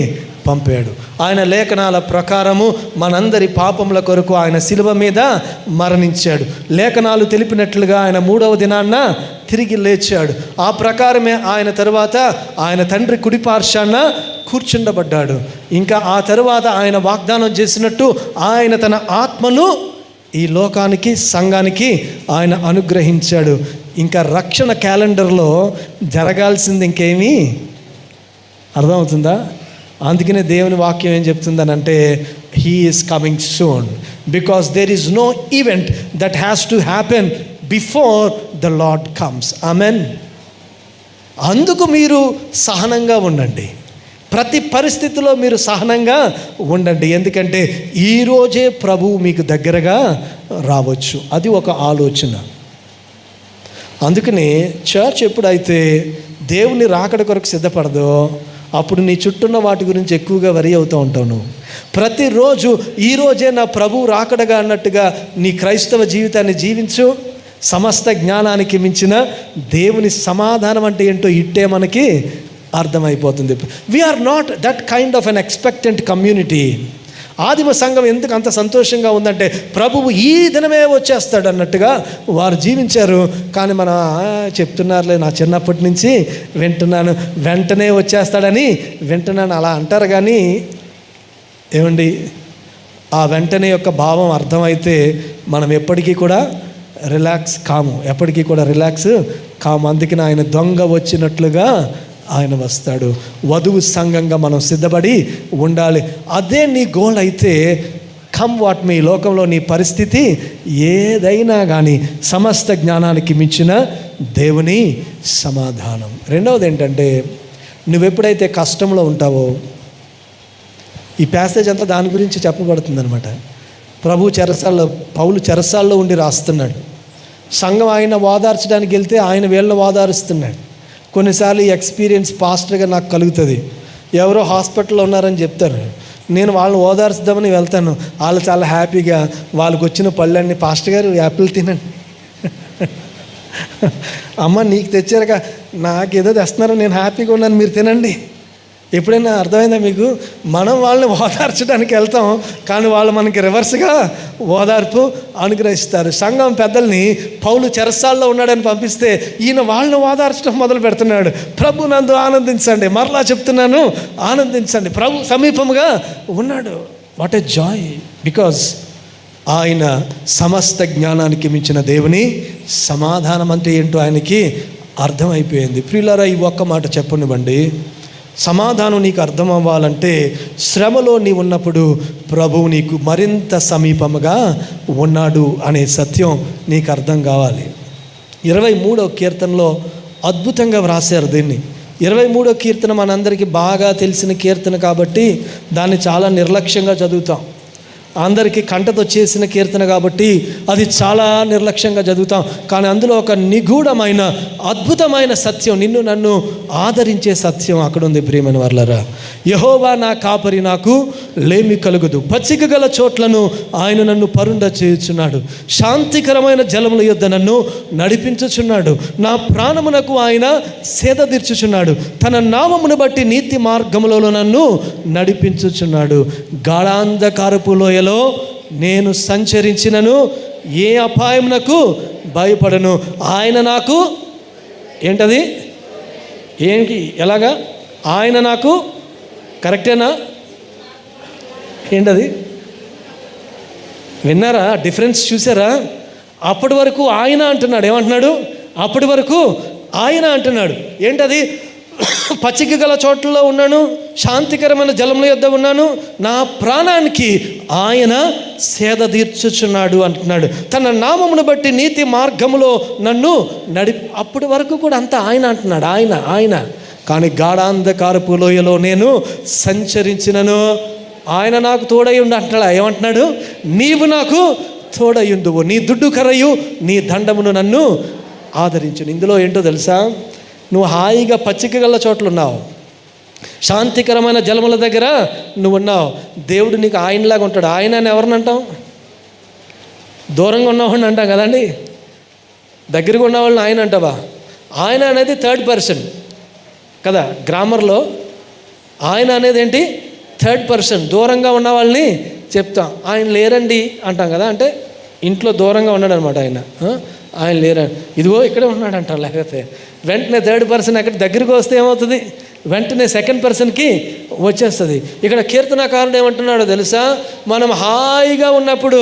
పంపాడు. ఆయన లేఖనాల ప్రకారము మనందరి పాపముల కొరకు ఆయన శిలువ మీద మరణించాడు. లేఖనాలు తెలిపినట్లుగా ఆయన 3వ దినాన్న తిరిగి లేచాడు. ఆ ప్రకారమే ఆయన తరువాత ఆయన తండ్రి కుడిపార్శ్వాన కూర్చుండబడ్డాడు. ఇంకా ఆ తరువాత ఆయన వాగ్దానం చేసినట్టు ఆయన తన ఆత్మను ఈ లోకానికి సంఘానికి ఆయన అనుగ్రహించాడు. ఇంకా రక్షణ క్యాలెండర్లో జరగాల్సింది ఇంకేమీ అర్థమవుతుందా? అందుకనే దేవుని వాక్యం ఏం చెప్తుందనంటే he is coming soon because there is no event that has to happen before the Lord comes. Amen. అందుకు మీరు సహనంగా ఉండండి. ప్రతి పరిస్థితిలో మీరు సహనంగా ఉండండి. ఎందుకంటే ఈరోజే ప్రభువు మీకు దగ్గరగా రావచ్చు. అది ఒక ఆలోచన. అందుకనే చర్చ్ ఎప్పుడైతే దేవుని రాకడ కొరకు సిద్ధపడదో అప్పుడు నీ చుట్టూన్న వాటి గురించి ఎక్కువగా వరి అవుతూ ఉంటావు. నువ్వు ప్రతిరోజు ఈరోజే నా ప్రభువు రాకడగా అన్నట్టుగా నీ క్రైస్తవ జీవితాన్ని జీవించు. సమస్త జ్ఞానానికి మించిన దేవుని సమాధానం అంటే ఏంటో ఇట్టే మనకి అర్థమైపోతుంది. We're not that kind of unexpectant community. ఆదిమ సంఘం ఎందుకు అంత సంతోషంగా ఉందంటే ప్రభువు ఈ దినమే వచ్చేస్తాడు అన్నట్టుగా వారు జీవించారు. కానీ మన చెప్తున్నారులే, నా చిన్నప్పటి నుంచి వింటున్నాను, వెంటనే వచ్చేస్తాడని వింటున్నాను అలా అంటారు. కానీ ఏమండి, ఆ వెంటనే యొక్క భావం అర్థమైతే మనం ఎప్పటికీ కూడా రిలాక్స్ కాము, ఎప్పటికీ కూడా రిలాక్స్ కాము. అందుకని ఆయన దొంగ వచ్చినట్లుగా ఆయన వస్తాడు. వధువు సంఘంగా మనం సిద్ధపడి ఉండాలి. అదే నీ గోల్ అయితే కమ్ వాట్ మీ, లోకంలో నీ పరిస్థితి ఏదైనా కానీ సమస్త జ్ఞానానికి మించిన దేవుని సమాధానం. రెండవది ఏంటంటే నువ్వెప్పుడైతే కష్టంలో ఉంటావో, ఈ ప్యాసేజ్ అంతా దాని గురించి చెప్పబడుతుంది అనమాట. ప్రభు చెరసాల్లో, పౌలు చెరసాల్లో ఉండి రాస్తున్నాడు. సంఘం ఆయన ఓదార్చడానికి వెళ్తే ఆయన వీళ్ళని ఓదారుస్తున్నాడు. కొన్నిసార్లు ఈ ఎక్స్పీరియన్స్ పాస్టర్గా నాకు కలుగుతుంది. ఎవరో హాస్పిటల్లో ఉన్నారని చెప్తారు, నేను వాళ్ళని ఓదార్చుదామని వెళ్తాను. వాళ్ళు చాలా హ్యాపీగా వాళ్ళకి వచ్చిన పళ్ళన్నీ, పాస్టర్ గారు యాపిల్ తినండి, అమ్మ నీకు తెచ్చారుగా, నాకేదో తెస్తున్నారు, నేను హ్యాపీగా ఉన్నాను, మీరు తినండి. ఎప్పుడైనా అర్థమైందా మీకు? మనం వాళ్ళని ఓదార్చడానికి వెళ్తాం, కానీ వాళ్ళు మనకి రివర్స్గా ఓదార్పు అనుగ్రహిస్తారు. సంఘం పెద్దల్ని పౌలు చెరసాల్లో ఉన్నాడని పంపిస్తే ఈయన వాళ్ళని ఓదార్చడం మొదలు పెడుతున్నాడు. ప్రభు నందు ఆనందించండి, మరలా చెప్తున్నాను ఆనందించండి, ప్రభు సమీపముగా ఉన్నాడు. వాట్ ఏ జాయ్, బికాజ్ ఆయన సమస్త జ్ఞానానికి మించిన దేవుని సమాధానం అంటే ఏంటో ఆయనకి అర్థమైపోయింది. ప్రియులారా, ఈ ఒక్క మాట చెప్పనివ్వండి, సమాధానం నీకు అర్థం అవ్వాలంటే శ్రమలో నీ ఉన్నప్పుడు ప్రభువు నీకు మరింత సమీపముగా ఉన్నాడు అనే సత్యం నీకు అర్థం కావాలి. 23వ కీర్తనలో అద్భుతంగా వ్రాసారు దీన్ని. 23వ కీర్తన మనందరికీ బాగా తెలిసిన కీర్తన కాబట్టి దాన్ని చాలా నిర్లక్ష్యంగా చదువుతాం. అందరికీ కంటతో చేసిన కీర్తన కాబట్టి అది చాలా నిర్లక్ష్యంగా చదువుతాం. కానీ అందులో ఒక నిగూఢమైన అద్భుతమైన సత్యం, నిన్ను నన్ను ఆదరించే సత్యం అక్కడ ఉంది. ప్రియమైన వారలారా, యెహోవా నా కాపరి, నాకు లేమి కలుగదు. పచ్చిక గల చోట్లను ఆయన నన్ను పరుండ చేయుచున్నాడు, శాంతికరమైన జలముల యొద్ద నన్ను నడిపించుచున్నాడు. నా ప్రాణమునకు ఆయన సేద తీర్చుచున్నాడు, తన నామమును బట్టి నీతి మార్గములలో నన్ను నడిపించుచున్నాడు. గాఢాంధకారపు లోయలో నేను సంచరించినను ఏ అపాయమునకు భయపడను. ఆయన నాకు ఏంటది, ఏంటి, ఎలాగా, ఆయన నాకు, కరెక్టేనా, ఏంటది, విన్నారా? డిఫరెన్స్ చూసారా? అప్పటి వరకు ఆయన అంటున్నాడు, ఏమంటున్నాడు? అప్పటి వరకు ఆయన అంటున్నాడు. ఏంటది? పచ్చిక గల చోట్లలో ఉన్నాను, శాంతికరమైన జలముల యొద్ద ఉన్నాను, నా ప్రాణానికి ఆయన సేద తీర్చుచున్నాడు అంటున్నాడు. తన నామమును బట్టి నీతి మార్గములో నన్ను అప్పటి వరకు కూడా అంతా ఆయన అంటున్నాడు, ఆయన ఆయన. కానీ గాఢాంధకారపు లోయలో నేను సంచరించినను ఆయన నాకు తోడయ్యుండు అంటున్నాడు. ఏమంటున్నాడు? నీవు నాకు తోడయ్యుండువు, నీ దుడ్డు కర్రయు నీ దండమును నన్ను ఆదరించును. ఇందులో ఏంటో తెలుసా? నువ్వు హాయిగా పచ్చిక గల చోట్ల ఉన్నావు, శాంతికరమైన జలముల దగ్గర నువ్వు ఉన్నావు. దేవుడు నీకు ఆయనలాగా ఉంటాడు. ఆయన అని ఎవరిని అంటాం? దూరంగా ఉన్నవాడిని అంటాం కదండి. దగ్గరగా ఉన్నవాళ్ళని ఆయన అంటావా? ఆయన అనేది థర్డ్ పర్సన్ కదా. గ్రామర్లో ఆయన అనేది ఏంటి? Third person. దూరంగా ఉన్న వాళ్ళని చెప్తాం, ఆయన లేరండి అంటాం కదా. అంటే ఇంట్లో దూరంగా ఉన్నాడు అనమాట ఆయన. ఆయన లేరండి, ఇదిగో ఇక్కడే ఉన్నాడు అంటాం. లేకపోతే వెంటనే థర్డ్ పర్సన్ అక్కడ దగ్గరికి వస్తే ఏమవుతుంది? వెంటనే సెకండ్ పర్సన్కి వచ్చేస్తుంది. ఇక్కడ కీర్తనకారుడు ఏమంటున్నాడో తెలుసా? మనం హాయిగా ఉన్నప్పుడు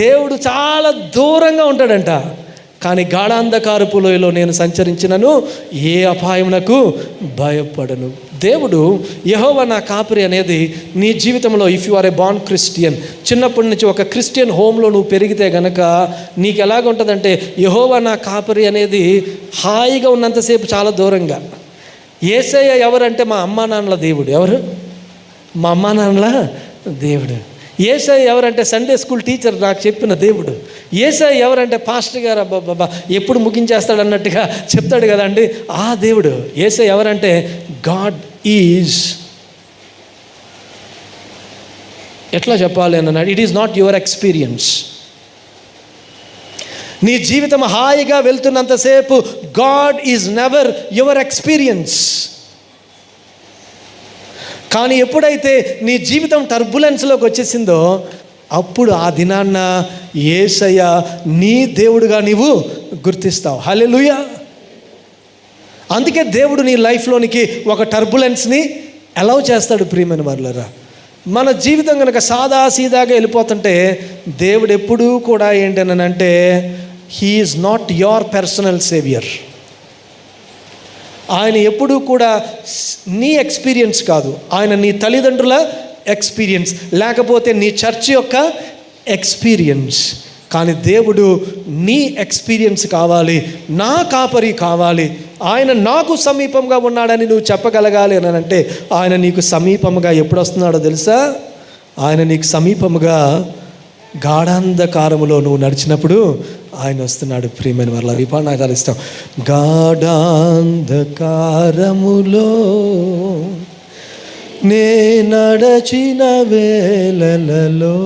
దేవుడు చాలా దూరంగా ఉంటాడంట. కానీ గాఢాంధకారపు లోయలో నేను సంచరించినను ఏ అపాయమునకు భయపడను. దేవుడు యెహోవా నా కాపరి అనేది నీ జీవితంలో, if you are a born Christian, చిన్నప్పటి నుంచి ఒక క్రిస్టియన్ హోమ్లో నువ్వు పెరిగితే గనక నీకు ఎలాగ ఉంటుందంటే, యెహోవా నా కాపరి అనేది హాయిగా ఉన్నంతసేపు చాలా దూరంగా. యేసయ్య ఎవరంటే మా అమ్మా నాన్నల దేవుడు. ఎవరు? మా అమ్మా నాన్నల దేవుడు. యేసయ్య ఎవరంటే సండే స్కూల్ టీచర్ నాకు చెప్పిన దేవుడు. యేసయ్య ఎవరంటే పాస్టర్ గారు అబ్బాబ్బా ఎప్పుడు ముగించేస్తాడు అన్నట్టుగా చెప్తాడు కదండి, ఆ దేవుడు. యేసయ్య ఎవరంటే గాడ్ ఈజ్, ఎట్లా చెప్పాలి అని అన్నాడు, it is not your experience. నీ జీవితం హాయిగా వెళ్తున్నంతసేపు God is never your experience. కానీ ఎప్పుడైతే నీ జీవితం టర్బులెన్స్లోకి వచ్చేసిందో అప్పుడు ఆ దినాన్న యేసయ్య నీ దేవుడుగా నీవు గుర్తిస్తావు. హల్లెలూయా. అందుకే దేవుడు నీ లైఫ్లోనికి ఒక టర్బులెన్స్ని అలౌ చేస్తాడు. ప్రియమైన వారులారా, మన జీవితం కనుక సాదా సీదాగా వెళ్ళిపోతుంటే దేవుడు ఎప్పుడూ కూడా ఏంటనంటే, he is not your personal saviour. ఆయన ఎప్పుడూ కూడా నీ ఎక్స్పీరియన్స్ కాదు, ఆయన నీ తల్లిదండ్రుల ఎక్స్పీరియన్స్, లేకపోతే నీ చర్చ్ యొక్క ఎక్స్పీరియన్స్. కానీ దేవుడు నీ ఎక్స్పీరియన్స్ కావాలి, నా కాపరి కావాలి, ఆయన నాకు సమీపంగా ఉన్నాడని నువ్వు చెప్పగలగాలి అని అంటే, ఆయన నీకు సమీపముగా ఎప్పుడు వస్తున్నాడో తెలుసా? ఆయన నీకు సమీపముగా గాఢాంధకారములో నువ్వు నడిచినప్పుడు ఆయన వస్తున్నాడు. ప్రియమైన వాళ్ళ ఈ పాట నాకు చాలా ఇష్టం. గాఢాంధకారములో నే నడచిన వేళలలో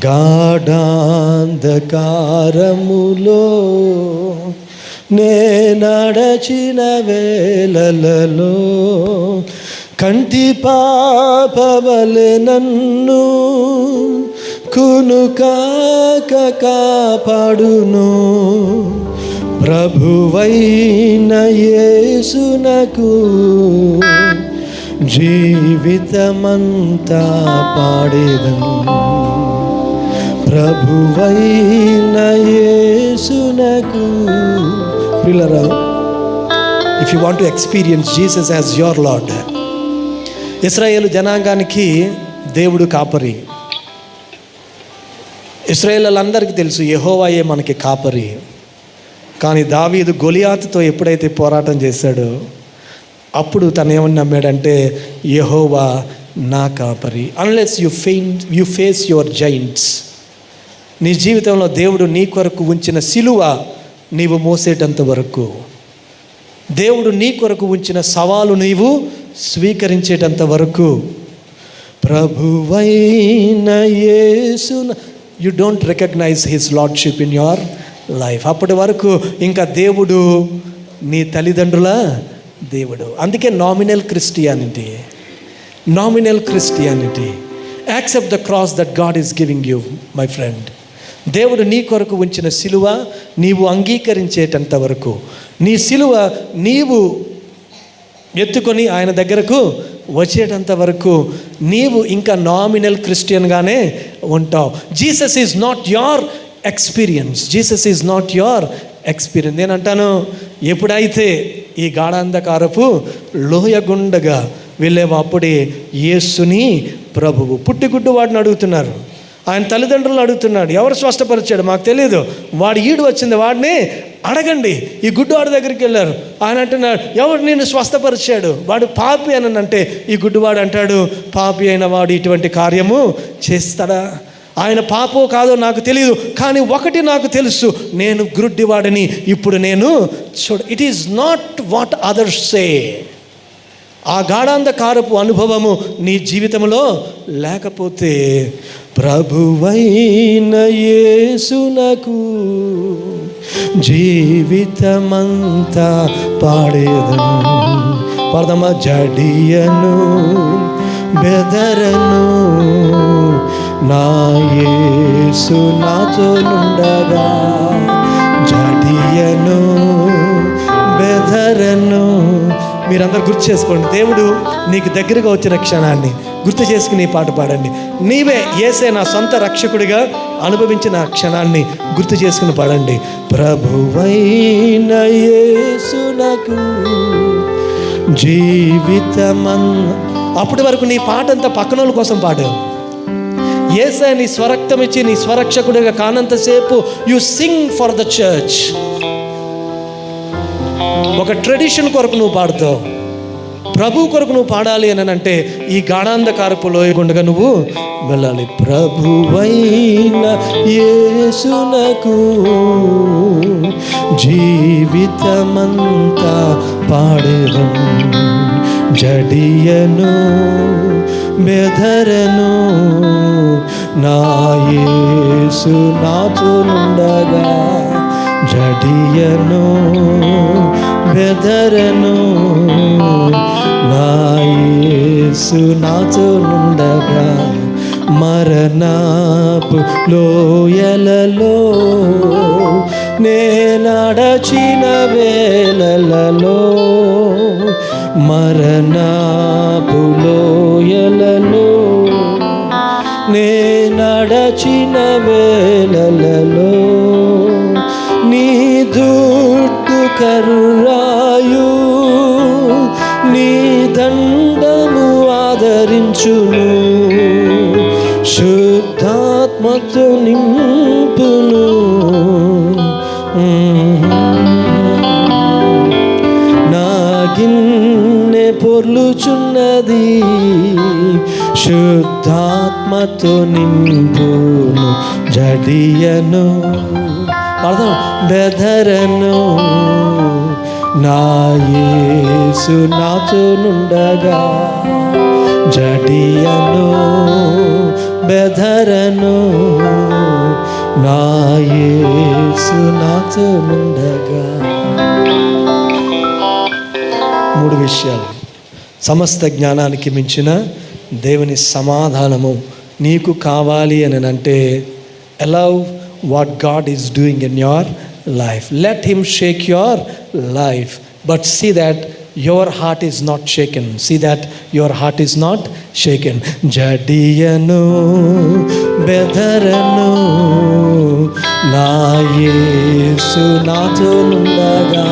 గాఢాంధకారములో, నే నడచిన వేళలలో కంటి పాపవలె నన్ను కునుకాక కాపాడును. ప్రభువైన యేసునకు జీవితమంతా పాడేదను. ప్రభువైన యేసునకు. ప్రియులారా, if you want to experience Jesus as your lord. ఇశ్రాయేలు జనాంగానికి దేవుడు కాపరి. ఇశ్రాయేలులందరికీ తెలుసు యెహోవాయే మనకి కాపరి. కానీ దావీదు గొలియాతుతో ఎప్పుడైతే పోరాటం చేశాడో అప్పుడు తను ఏమని నమ్మాడంటే, యెహోవా నా కాపరి. Unless you face your Giants, నీ జీవితంలో దేవుడు నీ కొరకు ఉంచిన సిలువ నీవు మోసేటంత వరకు, దేవుడు నీ కొరకు ఉంచిన సవాలు నీవు స్వీకరించేటంత వరకు, ప్రభువైన యేసున you don't recognize his lordship in your life. అప్పటి వరకు ఇంకా దేవుడు నీ తల్లిదండ్రుల దేవుడు. అందుకే nominal Christianity. Accept the cross that God is giving you my friend. దేవుడు నీ కొరకు ఉంచిన సిలువ నీవు అంగీకరించేటంత వరకు, నీ సిలువ నీవు ఎత్తుకొని ఆయన దగ్గరకు వచ్చేటంత వరకు నీవు ఇంకా నామినల్ క్రిస్టియన్గానే ఉంటావు. Jesus is not your experience. నేను అంటాను, ఎప్పుడైతే ఈ గాఢాంధకారపు లోయ గుండగా వెళ్ళేవో అప్పుడే యేసుని ప్రభువు. పుట్టిగుడ్డు వాడిని అడుగుతున్నారు, ఆయన తల్లిదండ్రులను అడుగుతున్నాడు, ఎవరు స్వస్థపరిచాడు మాకు తెలియదు, వాడు ఈడు వచ్చింది, వాడిని అడగండి. ఈ గుడ్డివాడి దగ్గరికి వెళ్ళారు. ఆయన అంటున్నాడు, ఎవడు నిన్ను స్వస్థపరిచాడు? వాడు పాపి అని అంటే ఈ గుడ్డివాడు అంటాడు, పాపి అయిన వాడు ఇటువంటి కార్యము చేస్తాడా? ఆయన పాపో కాదో నాకు తెలియదు, కానీ ఒకటి నాకు తెలుసు, నేను గుడ్డివాడిని ఇప్పుడు నేను it is not what others సే. ఆ గాఢాంధకారపు అనుభవము నీ జీవితంలో లేకపోతే ప్రభువైన యేసునకు జీవితమంతా పాడేదను. పరమ జడియను బెదరను, నా యేసు నాతో నుండగా. జడియను బెదరను. మీరందరూ గుర్తు చేసుకోండి, దేవుడు నీకు దగ్గరగా వచ్చిన క్షణాన్ని గుర్తు చేసుకుని ఈ పాట పాడండి. నీవే యేసే నా సొంత రక్షకుడిగా అనుభవించిన క్షణాన్ని గుర్తు చేసుకుని పాడండి. ప్రభువైన యేసునకు అప్పటి వరకు నీ పాట అంతా పక్కన వాళ్ళ కోసం పాడావు. యేసే నీ స్వరక్తం ఇచ్చి నీ స్వరక్షకుడిగా కానంతసేపు you sing for the church. ఒక ట్రెడిషన్ కొరకు నువ్వు పాడుతావు, ప్రభు కొరకు నువ్వు పాడాలి అని అంటే ఈ గాఢాంధకారపు లోయగుండగా నువ్వు వెళ్ళాలి. ప్రభువైన యేసునకు జీవితమంతా పాడేదను. జడియను బెదరను, నా యేసు నాతో నుండగా. జడియను బెదరను, నా యేసు నాతో నుండగా. మరణపు లోయలలో నే నడచిన వేళలలో, మరణపు లోయలలో నే నడచిన వేళలలో, నీ దుడ్డు కర్రాయు నీ దండము ఆదరించును, శుద్ధాత్మతో నింపును. నా గిన్నె పొర్లుచున్నది, శుద్ధాత్మతో నింపును. జడియను బెదరను, నా యేసు నాతో నుండగా జడియను బెదరను, నా యేసు నాతో నుండగా. 3 విషయాలు. సమస్త జ్ఞానానికి మించిన దేవుని సమాధానము నీకు కావాలి అని అంటే, allow what God is doing in your life. Let him shake your life, but see that your heart is not shaken. See that your heart is not shaken. జడియను బెదరను, నా యేసు నాతో నుండగా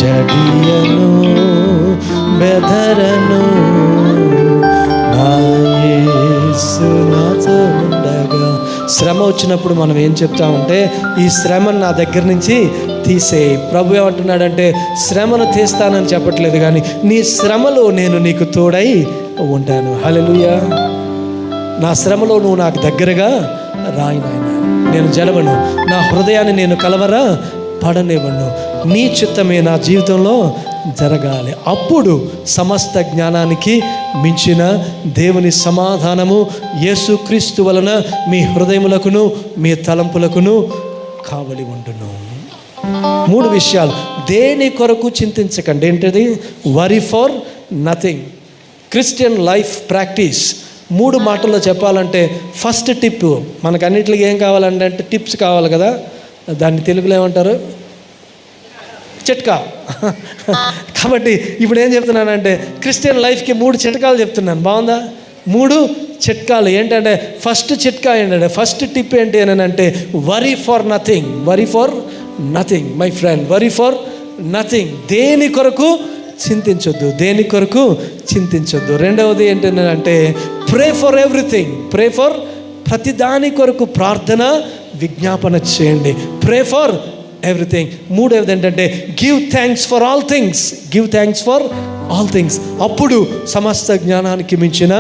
జడియను బెదరను, నా యేసు నాతో నుండగా. శ్రమ వచ్చినప్పుడు మనం ఏం చెప్తామంటే, ఈ శ్రమను నా దగ్గర నుంచి తీసేయి. ప్రభు ఏమంటున్నాడంటే, శ్రమను తీస్తానని చెప్పట్లేదు, కానీ నీ శ్రమలో నేను నీకు తోడై ఉంటాను. హల్లెలూయా. నా శ్రమలో నువ్వు నాకు దగ్గరగా రాయి నాయన. నేను జలవను, నా హృదయాన్ని నేను కలవరా పడనివ్వను. నీ చిత్తమే నా జీవితంలో జరగాలి. అప్పుడు సమస్త జ్ఞానానికి మించిన దేవుని సమాధానము యేసుక్రీస్తు వలన మీ హృదయములకును మీ తలంపులకును కావలి ఉండును. 3 విషయాలు. దేని కొరకు చింతించకండి. ఏంటది? Worry for nothing. Christian life practice. 3 మాటల్లో చెప్పాలంటే, ఫస్ట్ టిప్, మనకు అన్నిటికీ ఏం కావాలంటే టిప్స్ కావాలి కదా, దాన్ని తెలుగులో ఏమంటారు? చిట్కా. కాబట్టి ఇప్పుడు ఏం చెప్తున్నానంటే, క్రిస్టియన్ లైఫ్కి 3 చిట్కాలు చెప్తున్నాను. బాగుందా? 3 చిట్కాలు. ఏంటంటే, ఫస్ట్ చిట్కా ఏంటంటే, ఫస్ట్ టిప్ ఏంటి అని అంటే, worry for nothing. Worry for nothing my friend, worry for nothing. దేని కొరకు చింతించొద్దు, దేని కొరకు చింతించొద్దు. రెండవది ఏంటంటే, pray for everything. Pray for, ప్రతి దాని కొరకు ప్రార్థన విజ్ఞాపన చేయండి. ప్రే ఫర్ ఎవ్రీథింగ్. 3వది ఏంటంటే, give thanks for all things. Give thanks for all things. అప్పుడు సమస్త జ్ఞానానికి మించిన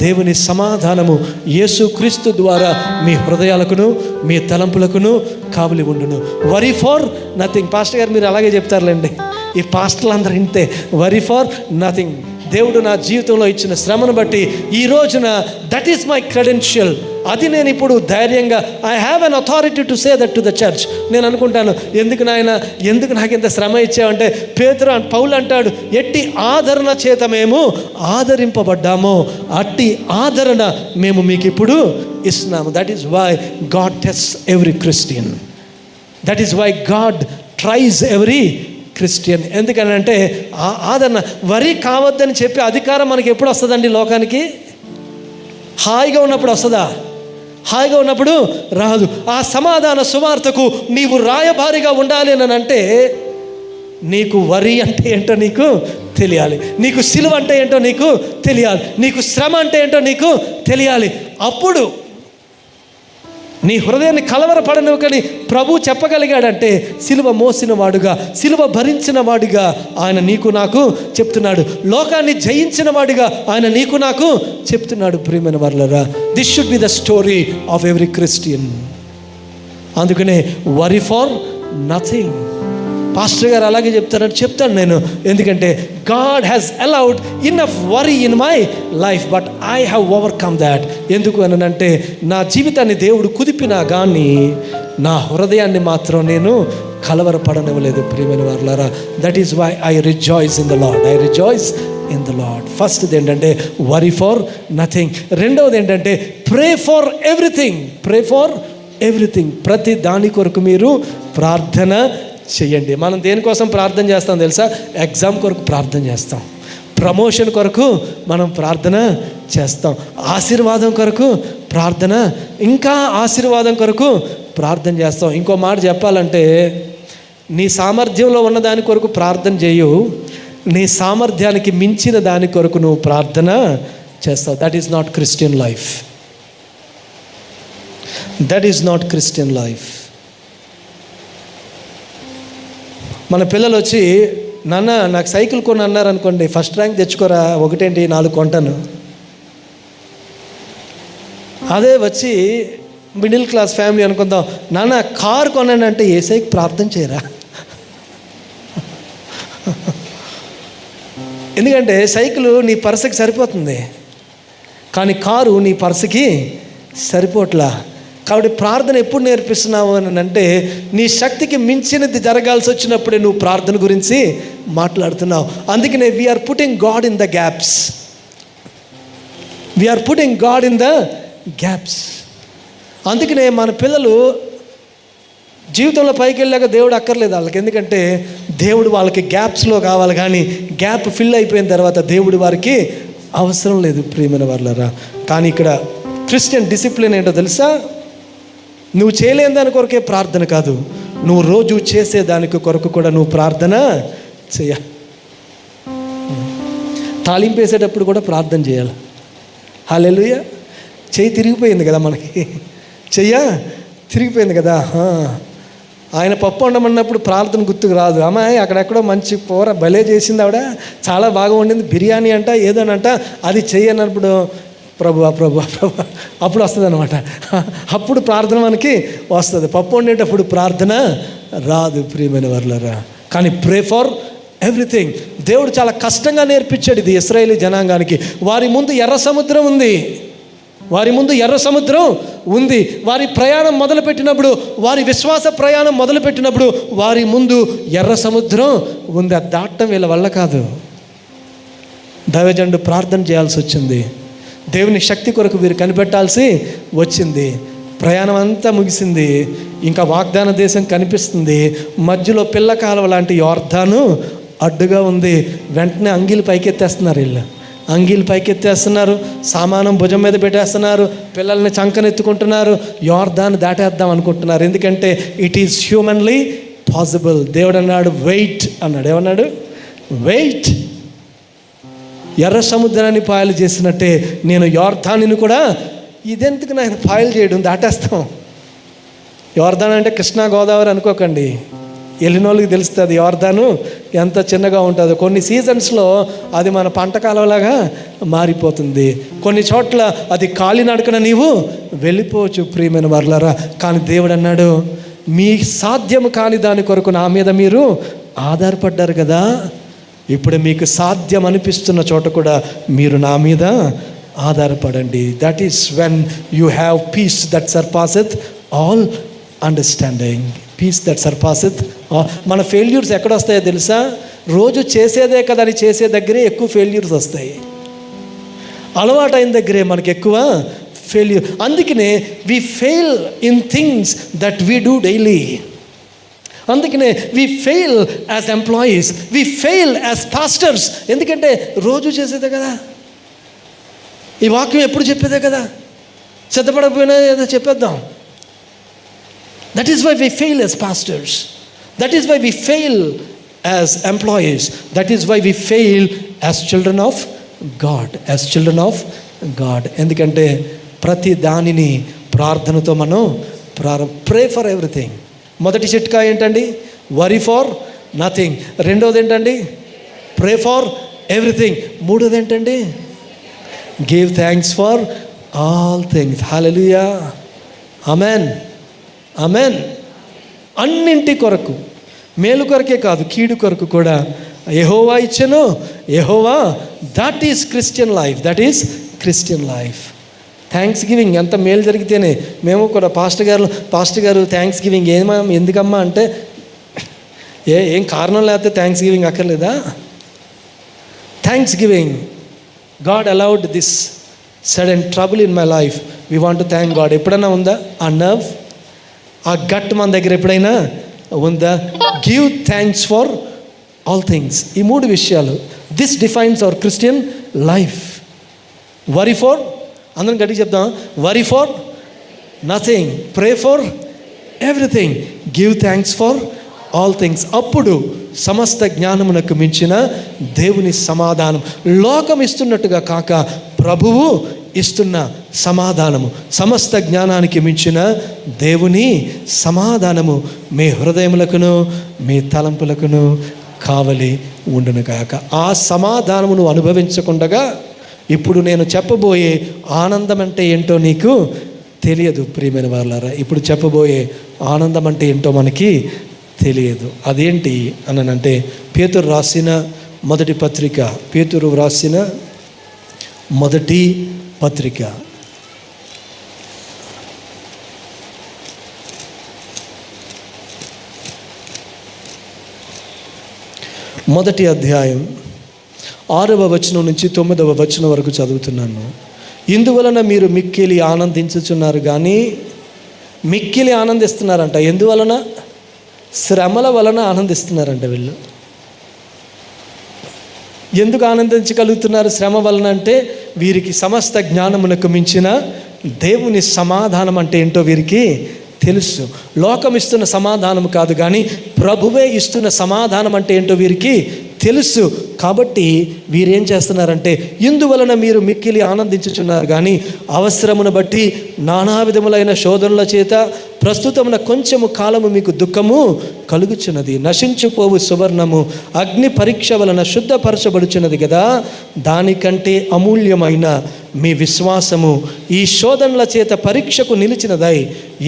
దేవుని సమాధానము యేసుక్రీస్తు ద్వారా మీ హృదయాలకును మీ తలంపులకును కావలి ఉండును. Worry for nothing. పాస్టర్ గారు మీరు అలాగే చెప్తారులేండి, ఈ పాస్టర్లు అందరూ ఇంతే. Worry for nothing. దేవుడు నా జీవితంలో ఇచ్చిన శ్రమను బట్టి ఈ రోజున దట్ ఈస్ మై క్రెడెన్షియల్. అది నేను ఇప్పుడు ధైర్యంగా, I have an authority to say that to the church. నేను అనుకుంటాను, ఎందుకు నాయన, ఎందుకు నాకు ఇంత శ్రమ ఇచ్చావంటే, పౌలు అంటాడు, ఎట్టి ఆదరణ చేత మేము ఆదరింపబడ్డామో అట్టి ఆదరణ మేము మీకు ఇప్పుడు ఇస్తున్నాము. That is why God tests every Christian. That is why God tries every Christian. ఎందుకనంటే ఆదరణ. వరి కావద్దని చెప్పి అధికారం మనకి ఎప్పుడు వస్తుందండి లోకానికి? హాయిగా ఉన్నప్పుడు వస్తుందా? హాయిగా ఉన్నప్పుడు రాదు. ఆ సమాధాన సువార్తకు నీవు రాయబారిగా ఉండాలి అని అంటే, నీకు వరి అంటే ఏంటో నీకు తెలియాలి, నీకు సిలువ అంటే ఏంటో నీకు తెలియాలి, నీకు శ్రమ అంటే ఏంటో నీకు తెలియాలి. అప్పుడు నీ హృదయాన్ని కలవరపడనివ్వకని ప్రభు చెప్పగలిగాడంటే, సిలువ మోసిన వాడుగా, సిలువ భరించిన వాడిగా ఆయన నీకు నాకు చెప్తున్నాడు. లోకాన్ని జయించిన వాడిగా ఆయన నీకు నాకు చెప్తున్నాడు. ప్రియమైన వారలారా, this should be the story of every Christian. అందుకనే వరీ ఫర్ నథింగ్. పాస్టర్ గారు అలాగే చెప్తాను నేను. ఎందుకంటే God has allowed enough worry in my life, but I have overcome that. ఎందుకు అని అంటే, నా జీవితాన్ని దేవుడు కుదిపినా కానీ నా హృదయాన్ని మాత్రం నేను కలవరపడనివ్వలేదు. ప్రియమైన వారలారా, that is why I rejoice in the Lord. I rejoice in the Lord. ఫస్ట్ది ఏంటంటే వరీ ఫర్ నథింగ్. రెండవది ఏంటంటే pray for everything. Pray for everything. ప్రతి దాని కొరకు మీరు ప్రార్థన చెయ్యండి. మనం దేనికోసం ప్రార్థన చేస్తాం తెలుసా? ఎగ్జామ్ కొరకు ప్రార్థన చేస్తాం, ప్రమోషన్ కొరకు మనం ప్రార్థన చేస్తాం, ఆశీర్వాదం కొరకు ప్రార్థన, ఇంకా ఆశీర్వాదం కొరకు ప్రార్థన చేస్తాం. ఇంకో మాట చెప్పాలంటే, నీ సామర్థ్యంలో ఉన్న దాని కొరకు ప్రార్థన చేయు, నీ సామర్థ్యానికి మించిన దాని కొరకు నువ్వు ప్రార్థన చేస్తావు. That is not Christian life. That is not Christian life. మన పిల్లలు వచ్చి, నాన్న నాకు సైకిల్ కొని అన్నారు అనుకోండి, ఫస్ట్ ర్యాంక్ తెచ్చుకోరా, 1-4 కొంటాను. అదే వచ్చి మిడిల్ క్లాస్ ఫ్యామిలీ అనుకుందాం, నాన్న కారు కొన్నానంటే ఏసైకి ప్రార్థన చేయరా? ఎందుకంటే సైకిల్ నీ పర్సుకి సరిపోతుంది, కానీ కారు నీ పర్సుకి సరిపోట్లా. కాబట్టి ప్రార్థన ఎప్పుడు నేర్పిస్తున్నావు అని అంటే, నీ శక్తికి మించినది జరగాల్సి వచ్చినప్పుడే నువ్వు ప్రార్థన గురించి మాట్లాడుతున్నావు. అందుకనే we're putting God in the gaps. We're putting God in the gaps. అందుకనే మన పిల్లలు జీవితంలో పైకి వెళ్ళాక దేవుడు అక్కర్లేదు వాళ్ళకి. ఎందుకంటే దేవుడు వాళ్ళకి గ్యాప్స్లో కావాలి, కానీ గ్యాప్ ఫిల్ అయిపోయిన తర్వాత దేవుడు వారికి అవసరం లేదు ప్రియమైన వాళ్ళరా. కానీ ఇక్కడ క్రిస్టియన్ డిసిప్లిన్ ఏంటో తెలుసా? నువ్వు చేయలేని దాని కొరకే ప్రార్థన కాదు, నువ్వు రోజు చేసేదానికి కొరకు కూడా నువ్వు ప్రార్థన చేయాలి. తాళింపు వేసేటప్పుడు కూడా ప్రార్థన చేయాలి. హల్లెలూయా. చెయ్యి తిరిగిపోయింది కదా, మనకి చెయ్య తిరిగిపోయింది కదా. ఆయన పప్పు వండమన్నప్పుడు ప్రార్థన గుర్తుకు రాదు. అమ్మాయి అక్కడెక్కడో మంచి కూర భలే చేసింది, ఆవిడ చాలా బాగా వండింది, బిర్యానీ అంట ఏదోనంట, అది చెయ్యనప్పుడు ప్రభువా ప్రభువా ప్రభు అప్పుడు వస్తుంది అనమాట. అప్పుడు ప్రార్థన మనకి వస్తుంది. పప్పు వండేటప్పుడు ప్రార్థన రాదు ప్రియమైన వర్లరా. కానీ ప్రే ఫర్ ఎవ్రీథింగ్. దేవుడు చాలా కష్టంగా నేర్పించాడు ఇది ఇశ్రాయేలీ జనాంగానికి. వారి ముందు ఎర్ర సముద్రం ఉంది, వారి ముందు ఎర్ర సముద్రం ఉంది. వారి ప్రయాణం మొదలుపెట్టినప్పుడు, వారి విశ్వాస ప్రయాణం మొదలుపెట్టినప్పుడు వారి ముందు ఎర్ర సముద్రం ఉంది. అది దాటడం వీళ్ళ వల్ల కాదు. దైవజనుడు ప్రార్థన చేయాల్సి వచ్చింది. దేవుని శక్తి కొరకు వీరు కనిపెట్టాల్సి వచ్చింది. ప్రయాణం అంతా ముగిసింది, ఇంకా వాగ్దాన దేశం కనిపిస్తుంది. మధ్యలో పిల్ల కాలువ లాంటి యోర్దాను అడ్డుగా ఉంది. వెంటనే అంగీలు పైకెత్తేస్తున్నారు. వీళ్ళు అంగీలు పైకెత్తేస్తున్నారు, సామానం భుజం మీద పెట్టేస్తున్నారు, పిల్లల్ని చంకనెత్తుకుంటున్నారు, యోర్దాను దాటేద్దాం అనుకుంటున్నారు. ఎందుకంటే ఇట్ ఈజ్ హ్యూమన్లీ పాసిబుల్. దేవుడు అన్నాడు వెయిట్ అన్నాడు. ఏమన్నాడు? వెయిట్. ఎర్ర సముద్రాన్ని పాయలు చేసినట్టే నేను యోర్దానుని కూడా, ఇదెందుకు నేను పాయలు చేయడం, దాటేస్తాం. యోర్దాను అంటే కృష్ణా గోదావరి అనుకోకండి, వెళ్ళిన వాళ్ళకి తెలుస్తుంది యోర్దాను ఎంత చిన్నగా ఉంటుందో. కొన్ని సీజన్స్లో అది మన పంట కాలంలాగా మారిపోతుంది. కొన్ని చోట్ల అది కాలినడకన నీవు వెళ్ళిపోవచ్చు ప్రియమైన వర్లారా. కానీ దేవుడు అన్నాడు, మీ సాధ్యం కాని దాని కొరకు నా మీద మీరు ఆధారపడ్డారు కదా, ఇప్పుడు మీకు సాధ్యం అనిపిస్తున్న చోట కూడా మీరు నా మీద ఆధారపడండి. That is when you have peace that surpasseth all understanding. Peace that surpasseth. మన ఫెయిల్యూర్స్ ఎక్కడ వస్తాయో తెలుసా? రోజు చేసేదే కదా అని చేసే దగ్గరే ఎక్కువ ఫెయిల్యూర్స్ వస్తాయి. అలవాటైన దగ్గరే మనకి ఎక్కువ ఫెయిల్యూర్. అందుకనే we fail in things that we do daily. అందుకనే we fail as employees, we fail as pastors. ఎందుకంటే రోజు చేసేదే కదా, ఈ వాక్యం ఎప్పుడు చెప్పేదే కదా, సిద్ధపడకపోయినా ఏదో చెప్పేద్దాం. That is why we fail as pastors, that is why we fail as employees, that is why we fail as children of God, as children of God. ఎందుకంటే ప్రతి దానిని ప్రార్థనతో మనం ప్రే ఫర్ ఎవ్రీథింగ్. మొదటి చిట్కా ఏంటండి? Worry for nothing. రెండోది ఏంటండి? ప్రే ఫర్ ఎవ్రీథింగ్. మూడోది ఏంటండి? Give thanks for all things. Hallelujah. Amen, amen. అన్నింటి కొరకు, మేలు కొరకే కాదు కీడు కొరకు కూడా యెహోవా ఇచ్చెను, యెహోవా. That is Christian life, that is Christian life. Thanks giving. ఎంత మేలు జరిగితేనే. మేము కూడా పాస్టర్ గారు థ్యాంక్స్ గివింగ్ ఎందుకమ్మా అంటే, ఏం కారణం లేకపోతే థ్యాంక్స్ గివింగ్ అక్కర్లేదా? Thanks giving. God allowed this sudden trouble in my life, we want to thank God. ఎప్పుడైనా ఉందా ఆ నర్వ్, ఆ గట్ మన దగ్గర ఎప్పుడైనా ఉందా? Give thanks for all things. ఈ మూడు విషయాలు, this defines hour Christian life. Worry for, అందరం గట్టిగా చెప్తాం, worry for nothing, pray for everything, give thanks for all things. అప్పుడు సమస్త జ్ఞానమునకు మించిన దేవుని సమాధానం, లోకం ఇస్తున్నట్టుగా కాక ప్రభువు ఇస్తున్న సమాధానము, సమస్త జ్ఞానానికి మించిన దేవుని సమాధానము మీ హృదయములకును మీ తలంపులకును కావలి ఉండును కాక. ఆ సమాధానమును అనుభవించకుండగా ఇప్పుడు నేను చెప్పబోయే ఆనందం అంటే ఏంటో నీకు తెలియదు ప్రియమైన వాళ్ళారా. ఇప్పుడు చెప్పబోయే ఆనందం అంటే ఏంటో మనకి తెలియదు. అదేంటి అని అంటే, పేతురు రాసిన మొదటి పత్రిక, పేతురు వ్రాసిన మొదటి పత్రిక, మొదటి అధ్యాయం 6వ వచనం నుంచి 9వ వచనం వరకు చదువుతున్నాను. ఇందువలన మీరు మిక్కిలి ఆనందించుచున్నారు కానీ, మిక్కిలి ఆనందిస్తున్నారంట. ఎందువలన? శ్రమల వలన ఆనందిస్తున్నారంట వీళ్ళు. ఎందుకు ఆనందించగలుగుతున్నారు శ్రమ వలన అంటే, వీరికి సమస్త జ్ఞానమునకు మించిన దేవుని సమాధానం అంటే ఏంటో వీరికి తెలుసు. లోకం ఇస్తున్న సమాధానం కాదు, కానీ ప్రభువే ఇస్తున్న సమాధానం అంటే ఏంటో వీరికి తెలుసు. కాబట్టి వీరేం చేస్తున్నారంటే, ఇందువలన మీరు మిక్కిలి ఆనందించుచున్నారు కానీ, అవసరమును బట్టి నానా విధములైన శోధనల చేత ప్రస్తుతమున కొంచెము కాలము మీకు దుఃఖము కలుగుచున్నది. నశించుపోవు సువర్ణము అగ్ని పరీక్ష వలన శుద్ధపరచబడుచున్నది కదా, దానికంటే అమూల్యమైన మీ విశ్వాసము ఈ శోధనల చేత పరీక్షకు నిలిచినదై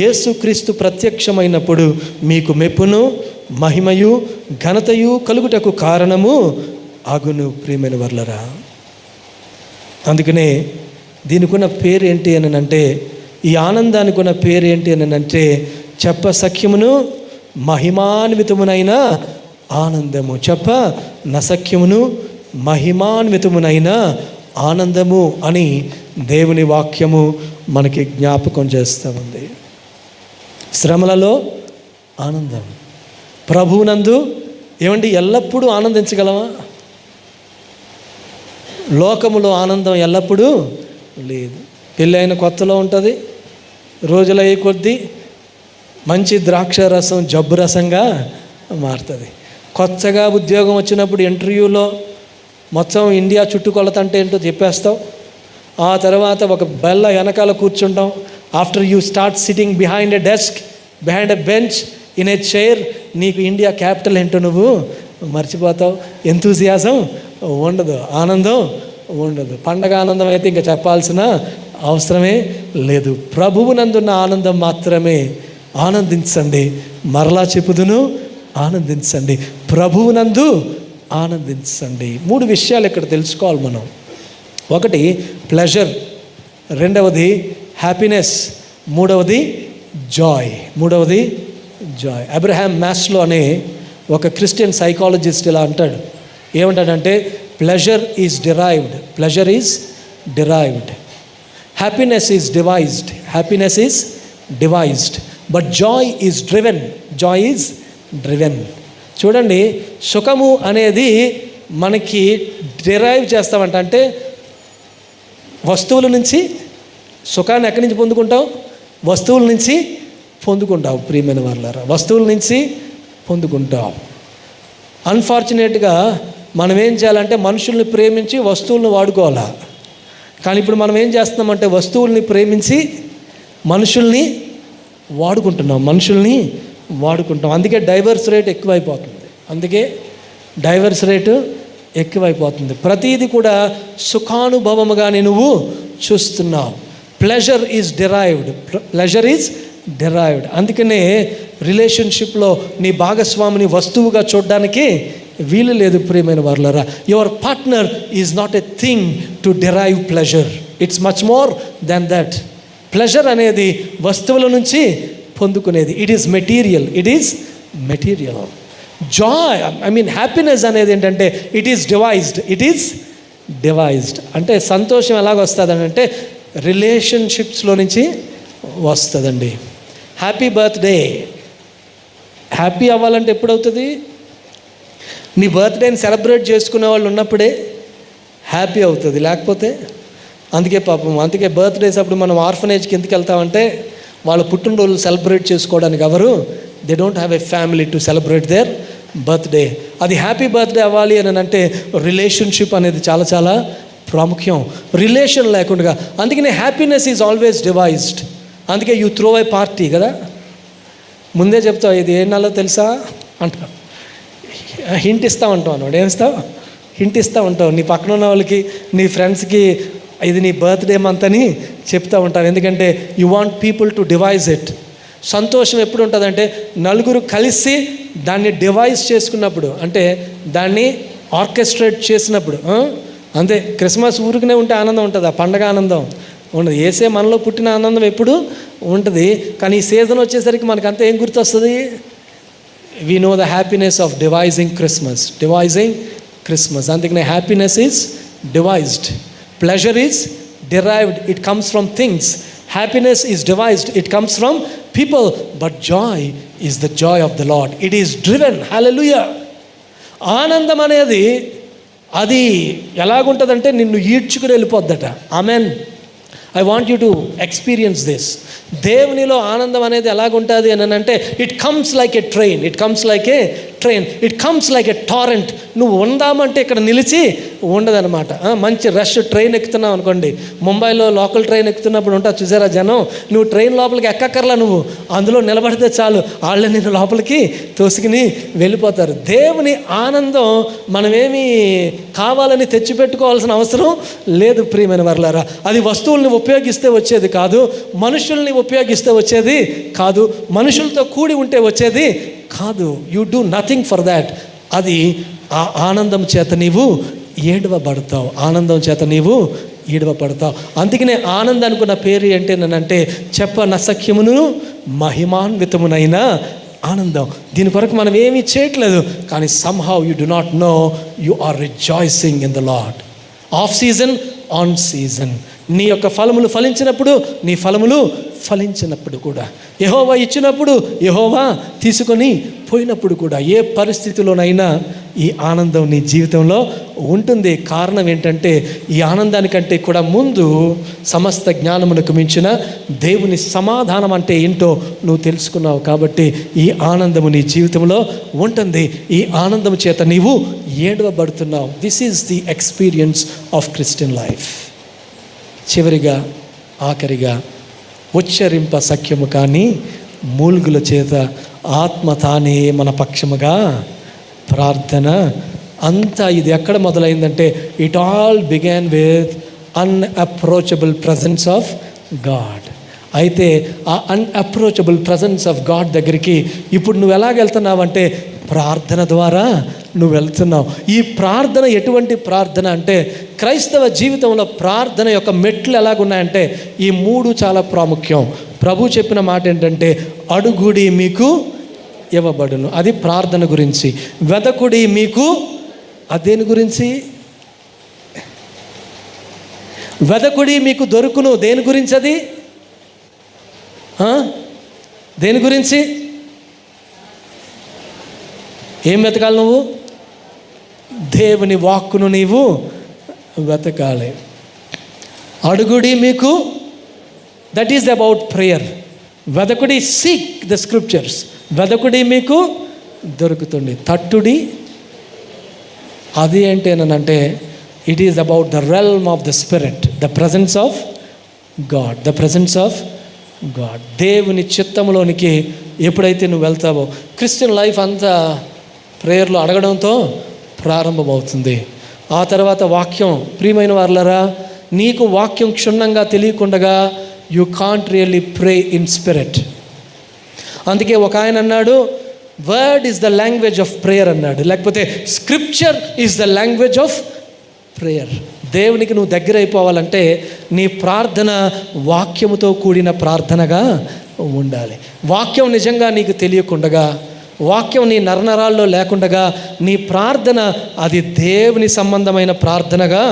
యేసుక్రీస్తు ప్రత్యక్షమైనప్పుడు మీకు మెప్పును మహిమయు ఘనతయు కలుగుటకు కారణము అగును. ప్రియమైన వర్లరా, అందుకనే దీనికి ఉన్న పేరు ఏంటి అని అంటే, ఈ ఆనందానికి ఉన్న పేరు ఏంటి అని అంటే, చెప్ప సఖ్యమును మహిమాన్వితమునైన ఆనందము. చెప్ప నసఖ్యమును మహిమాన్వితమునైన ఆనందము అని దేవుని వాక్యము మనకి జ్ఞాపకం చేస్తూ ఉంది. శ్రమలలో ఆనందం, ప్రభువునందు ఏమండి ఎల్లప్పుడూ ఆనందించగలమా? లోకములో ఆనందం ఎల్లప్పుడూ లేదు. పెళ్ళైన కొత్తలో ఉంటుంది, రోజులయ్యే కొద్దీ మంచి ద్రాక్ష రసం జబ్బు రసంగా మారుతుంది. కొత్తగా ఉద్యోగం వచ్చినప్పుడు ఇంటర్వ్యూలో మొత్తం ఇండియా చుట్టుకొలత అంటే ఏంటో చెప్పేస్తావు. ఆ తర్వాత ఒక బెల్ల వెనకాల కూర్చుంటాం. After you start sitting behind a desk, behind a bench, in a chair, నీకు ఇండియా క్యాపిటల్ ఏంటో నువ్వు మర్చిపోతావు. ఎంతూజియాజం ఉండదు, ఆనందం ఉండదు. పండగ ఆనందం అయితే ఇంకా చెప్పాల్సిన అవసరమే లేదు. ప్రభువునందున్న ఆనందం మాత్రమే. ఆనందించండి, మరలా చెప్పుదును, ఆనందించండి, ప్రభువునందు ఆనందించండి. 3 విషయాలు ఇక్కడ తెలుసుకోవాలి మనం. ఒకటి ప్లెజర్, రెండవది హ్యాపీనెస్, మూడవది జాయ్. అబ్రహాం మాస్లో అనే ఒక క్రిస్టియన్ సైకాలజిస్ట్ ఇలా అంటాడు. ఏమంటాడంటే, pleasure is derived, happiness is devised, but Joy is driven. చూడండి, సుఖము అనేది మనకి డిరైవ్ చేస్తామంట. అంటే వస్తువుల నుంచి సుఖాన్ని ఎక్కడి నుంచి పొందుకుంటావు? వస్తువుల నుంచి పొందుకుంటావు. ప్రియమైన వాళ్ళారా, వస్తువుల నుంచి పొందుకుంటావు. అన్ఫార్చునేట్గా మనం ఏం చేయాలంటే, మనుషుల్ని ప్రేమించి వస్తువులను వాడుకోవాలా. కానీ ఇప్పుడు మనం ఏం చేస్తున్నామంటే, వస్తువుల్ని ప్రేమించి మనుషుల్ని వాడుకుంటున్నాం. అందుకే డైవర్స్ రేట్ ఎక్కువైపోతుంది. ప్రతీది కూడా సుఖానుభవముగానే నువ్వు చూస్తున్నావు. Pleasure is derived. అందుకనే రిలేషన్షిప్లో నీ భాగస్వామిని వస్తువుగా చూడడానికి వీలు లేదు. ప్రియమైన వారులారా, your partner is not a thing to derive pleasure. It's much more than that. Pleasure అనేది వస్తువుల నుంచి పొందుకునేది. It is material. Joy, happiness అనేది ఏంటంటే, ఇట్ ఈస్ డివైజ్డ్. అంటే సంతోషం ఎలాగొస్తుంది అంటే, రిలేషన్షిప్స్లో నుంచి వస్తుందండి. హ్యాపీ బర్త్డే, హ్యాపీ అవ్వాలంటే ఎప్పుడవుతుంది? నీ బర్త్డేని సెలబ్రేట్ చేసుకునే వాళ్ళు ఉన్నప్పుడే హ్యాపీ అవుతుంది, లేకపోతే అందుకే బర్త్డేస్ అప్పుడు మనం ఆర్ఫనేజ్కి ఎందుకు వెళ్తామంటే, వాళ్ళ పుట్టినరోజులు సెలబ్రేట్ చేసుకోవడానికి ఎవరు they don't have a family to celebrate their birthday. అది హ్యాపీ బర్త్డే అవ్వాలి అని అంటే రిలేషన్షిప్ అనేది చాలా చాలా ప్రాముఖ్యం. రిలేషన్ లేకుండా, అందుకనే హ్యాపీనెస్ ఈజ్ ఆల్వేస్ డివైజ్డ్. అందుకే యూ త్రో ఏ పార్టీ కదా, ముందే చెప్తావు ఇది ఏ నెలలో తెలుసా అంటావు, హింట్ ఇస్తూ ఉంటావు అన్నమాట. హింట్ ఇస్తూ ఉంటావు నీ పక్కన ఉన్న వాళ్ళకి, నీ ఫ్రెండ్స్కి, ఇది నీ బర్త్డే మంత్ అని చెప్తూ ఉంటావు. ఎందుకంటే you want people to device it. సంతోషం ఎప్పుడు ఉంటుందంటే, నలుగురు కలిసి దాన్ని డివైజ్ చేసుకున్నప్పుడు, అంటే దాన్ని ఆర్కెస్ట్రేట్ చేసినప్పుడు అంతే. క్రిస్మస్ ఊరికనే ఉంటే ఆనందం ఉంటుంది, ఆ పండగ ఆనందం ఉండదు. యేసే మనలో పుట్టిన ఆనందం ఎప్పుడు ఉంటుంది. కానీ ఈ సీజన్ వచ్చేసరికి మనకంతా ఏం గుర్తొస్తుంది? We know the happiness of devising Christmas. అందుకనే happiness is devised, pleasure is derived, it comes from things. Happiness is devised, it comes from people. But joy is the joy of the Lord. It is driven. Hallelujah. ఆనందం అనేది అది ఎలాగుంటుందంటే నిన్ను ఈడ్చుకుని వెళ్ళిపోద్దట. Amen. I want you to experience this. దేవునిలో ఆనందం అనేది ఎలాగుంటుంది అని అంటే it comes like a train, it comes like a torrent. నువ్వు ఉందామంటే ఇక్కడ నిలిచి ఉండదన్నమాట. మంచి రష్ ట్రైన్ ఎక్కుతున్నావు అనుకోండి, ముంబైలో లోకల్ ట్రైన్ ఎక్కుతున్నప్పుడు ఉంటా చూసారా జనం, నువ్వు ట్రైన్ లోపలికి ఎక్కక్కర్లా, నువ్వు అందులో నిలబడితే చాలు, వాళ్ళే నిన్ను లోపలికి తోసుకుని వెళ్ళిపోతారు. దేవుని ఆనందం మనమేమి కావాలని తెచ్చిపెట్టుకోవాల్సిన అవసరం లేదు ప్రియమైన వర్లారా. అది వస్తువుల్ని ఉపయోగిస్తే వచ్చేది కాదు, మనుషుల్ని ఉపయోగిస్తే వచ్చేది కాదు, మనుషులతో కూడి ఉంటే వచ్చేది కాదు. You do nothing for that. అది ఆ ఆనందం చేత నీవు ఏడవబడతావు, ఆనందం చేత నీవు ఏడవబడతావు. అందుకనే ఆనందానికి ఉన్న పేరు ఏంటంటే చెప్పనసఖ్యమును మహిమాన్వితమునైన ఆనందం. దీని కొరకు మనం ఏమీ చేయట్లేదు, కానీ somehow you do not know you are rejoicing in the Lord. Of season, on season. నీ యొక్క ఫలములు ఫలించినప్పుడు, నీ ఫలములు ఫలించినప్పుడు కూడా, యెహోవా ఇచ్చినప్పుడు, యెహోవా తీసుకొని పోయినప్పుడు కూడా, ఏ పరిస్థితిలోనైనా ఈ ఆనందం నీ జీవితంలో ఉంటుంది. కారణం ఏంటంటే ఈ ఆనందానికంటే కూడా ముందు సమస్త జ్ఞానమునకు మించిన దేవుని సమాధానం అంటే ఏంటో నువ్వు తెలుసుకున్నావు. కాబట్టి ఈ ఆనందము నీ జీవితంలో ఉంటుంది. ఈ ఆనందం చేత నీవు ఏడవబడుతున్నావు. This is the experience of Christian life. చివరిగా, ఆఖరిగా, ఉచ్చరింప సఖ్యము కానీ మూల్గుల చేత ఆత్మ తానే మన పక్షముగా ప్రార్థన. అంతా ఇది ఎక్కడ మొదలైందంటే it all began with unapproachable presence of God. అయితే ఆ అన్అప్రోచబుల్ ప్రజెన్స్ ఆఫ్ గాడ్ దగ్గరికి ఇప్పుడు నువ్వు ఎలాగెళ్తున్నావంటే ప్రార్థన ద్వారా నువ్వు వెళ్తున్నావు. ఈ ప్రార్థన ఎటువంటి ప్రార్థన అంటే క్రైస్తవ జీవితంలో ప్రార్థన యొక్క మెట్లు ఎలాగున్నాయంటే ఈ మూడు చాలా ప్రాముఖ్యం. ప్రభు చెప్పిన మాట ఏంటంటే అడుగుడి మీకు ఇవ్వబడును, అది ప్రార్థన గురించి. వెదకుడి మీకు, అదేని గురించి? వెదకుడి మీకు దొరుకును, దేని గురించి? అది దేని గురించి? ఏం వెతకాలి నువ్వు? దేవుని వాక్కును నీవు వెతకాలి. అడుగుడి మీకు, దట్ ఈస్ అబౌట్ ప్రేయర్. వెదకుడి, సీక్ ద స్క్రిప్చర్స్. వెదకుడి మీకు దొరుకుతుంది. తట్టుడి, అది ఏంటేనంటే it is about the realm of the spirit, the presence of God, the presence of God. దేవుని చిత్తంలోనికి ఎప్పుడైతే నువ్వు వెళ్తావో, క్రిస్టియన్ లైఫ్ అంతా ప్రేయర్లో అడగడంతో ప్రారంభమవుతుంది. ఆ తర్వాత వాక్యం. ప్రియమైన వారలారా, నీకు వాక్యం క్షుణ్ణంగా తెలియకుండా you can't really pray in spirit. అందుకే ఒక ఆయన అన్నాడు, word is the language of prayer అన్నాడు, లేకపోతే scripture is the language of prayer. దేవునికి నువ్వు దగ్గర అయిపోవాలంటే నీ ప్రార్థన వాక్యముతో కూడిన ప్రార్థనగా ఉండాలి. వాక్యం నిజంగా నీకు తెలియకుండగా, వాక్యం నీ నరనరాల్లో లేకుండగా నీ ప్రార్థన అది దేవుని సంబంధమైన ప్రార్థనగా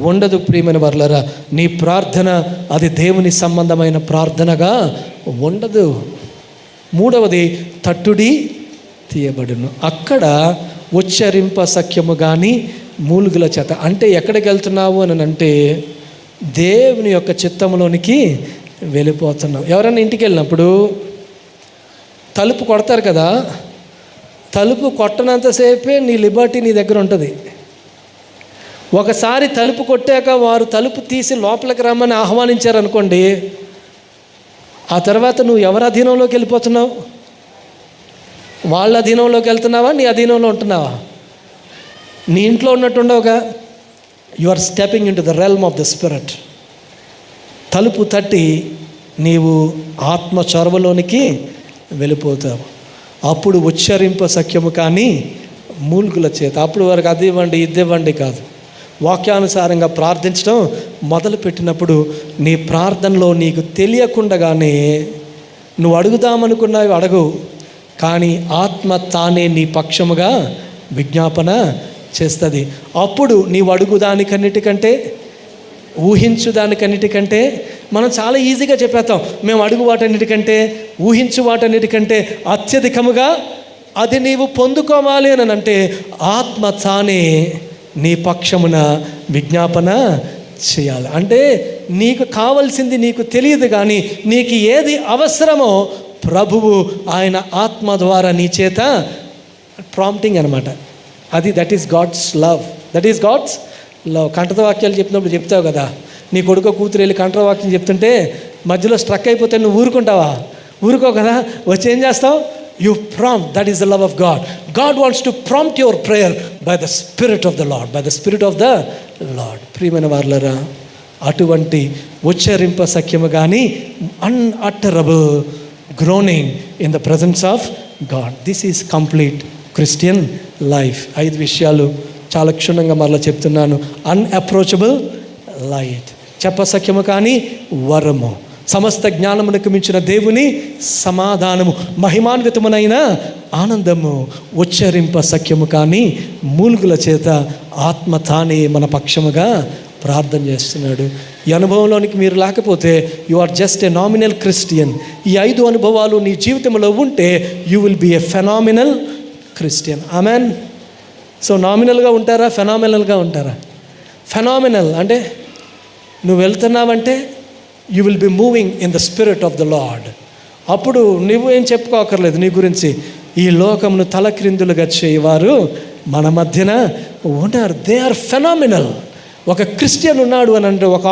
ఉండదు. ప్రియమైన వర్లరా, నీ ప్రార్థన అది దేవుని సంబంధమైన ప్రార్థనగా ఉండదు. మూడవది, తట్టుడి తీయబడును. అక్కడ ఉచ్చరింప సఖ్యము కానీ మూలుగుల చేత. అంటే ఎక్కడికి వెళ్తున్నావు అని అంటే దేవుని యొక్క చిత్తంలోనికి వెళ్ళిపోతున్నావు. ఎవరైనా ఇంటికి వెళ్ళినప్పుడు తలుపు కొడతారు కదా, తలుపు కొట్టనంతసేపే నీ లిబర్టీ నీ దగ్గర ఉంటుంది. ఒకసారి తలుపు కొట్టాక వారు తలుపు తీసి లోపలికి రమ్మని ఆహ్వానించారనుకోండి, ఆ తర్వాత నువ్వు ఎవరి అధీనంలోకి వెళ్ళిపోతున్నావు? వాళ్ళ అధీనంలోకి వెళ్తున్నావా, నీ అధీనంలో ఉంటున్నావా? నీ ఇంట్లో ఉన్నట్టుండవుగా. You are stepping in to the realm of the spirit. తలుపు తట్టి నీవు ఆత్మ చొరవలోనికి వెళ్ళిపోతావు. అప్పుడు ఉచ్చరింప సఖ్యము కానీ మూల్గుల చేత. అప్పుడు వరకు అది ఇవ్వండి ఇది ఇవ్వండి కాదు, వాక్యానుసారంగా ప్రార్థించడం మొదలుపెట్టినప్పుడు నీ ప్రార్థనలో నీకు తెలియకుండానే నువ్వు అడుగుదామనుకున్నవి అడగు, కానీ ఆత్మ తానే నీ పక్షముగా విజ్ఞాపన చేస్తుంది. అప్పుడు నీవు అడుగుదానికన్నిటికంటే, ఊహించు దానికన్నిటికంటే, మనం చాలా ఈజీగా చెప్పేస్తాం, మేము అడుగు వాటన్నిటికంటే, ఊహించు వాటన్నిటికంటే అత్యధికముగా అది నీవు పొందుకోవాలి అని అంటే ఆత్మ తానే నీ పక్షమున విజ్ఞాపన చేయాలి. అంటే నీకు కావలసింది నీకు తెలియదు, కానీ నీకు ఏది అవసరమో ప్రభువు ఆయన ఆత్మ ద్వారా నీ చేత ప్రాంప్టింగ్ అనమాట. That is God's love. కంఠత వాక్యాలు చెప్పినప్పుడు చెప్తావు కదా, నీ కొడుకు కూతురు వెళ్ళి కంఠత వాక్యం చెప్తుంటే మధ్యలో స్ట్రక్ అయిపోతే నువ్వు ఊరుకుంటావా? ఊరుకో కదా, వచ్చి ఏం చేస్తావు? You prompt. That is the love of God. God wants to prompt your prayer by the Spirit of the Lord. By the Spirit of the Lord. ప్రియమైన వారలారా, అటువంటి ఉచ్చరింప సఖ్యము కానీ unutterable groaning in the presence of God. This is complete Christian life. 5 విషయాలు చాలా క్షుణ్ణంగా మరలా చెప్తున్నాను. అన్అప్రోచబుల్ light, చెప్పసఖ్యము కానీ వరము, సమస్త జ్ఞానమునకు మించిన దేవుని సమాధానము, మహిమాన్వితమునైన ఆనందము, ఉచ్చరింప సఖ్యము కానీ మూల్గుల చేత ఆత్మ తానే మన పక్షముగా ప్రార్థన చేస్తున్నాడు. ఈ అనుభవంలోనికి మీరు లేకపోతే you are just a nominal Christian. ఈ 5 అనుభవాలు నీ జీవితంలో ఉంటే you will be a phenomenal Christian. Amen. So నామినల్గా ఉంటారా, ఫెనామినల్గా ఉంటారా? ఫెనామినల్ అంటే నువ్వు వెళ్తున్నావంటే you will be moving in the spirit of the Lord. అప్పుడు నువ్వు ఏం చెప్పుకోకర్లేదు నీ గురించి. ఈ లోకమును తలక్రిందులుగా చేయవారు మన మధ్యన ఉన్నారు. They are phenomenal. ఒక క్రిస్టియన్ ఉన్నాడు అని అంటే ఒక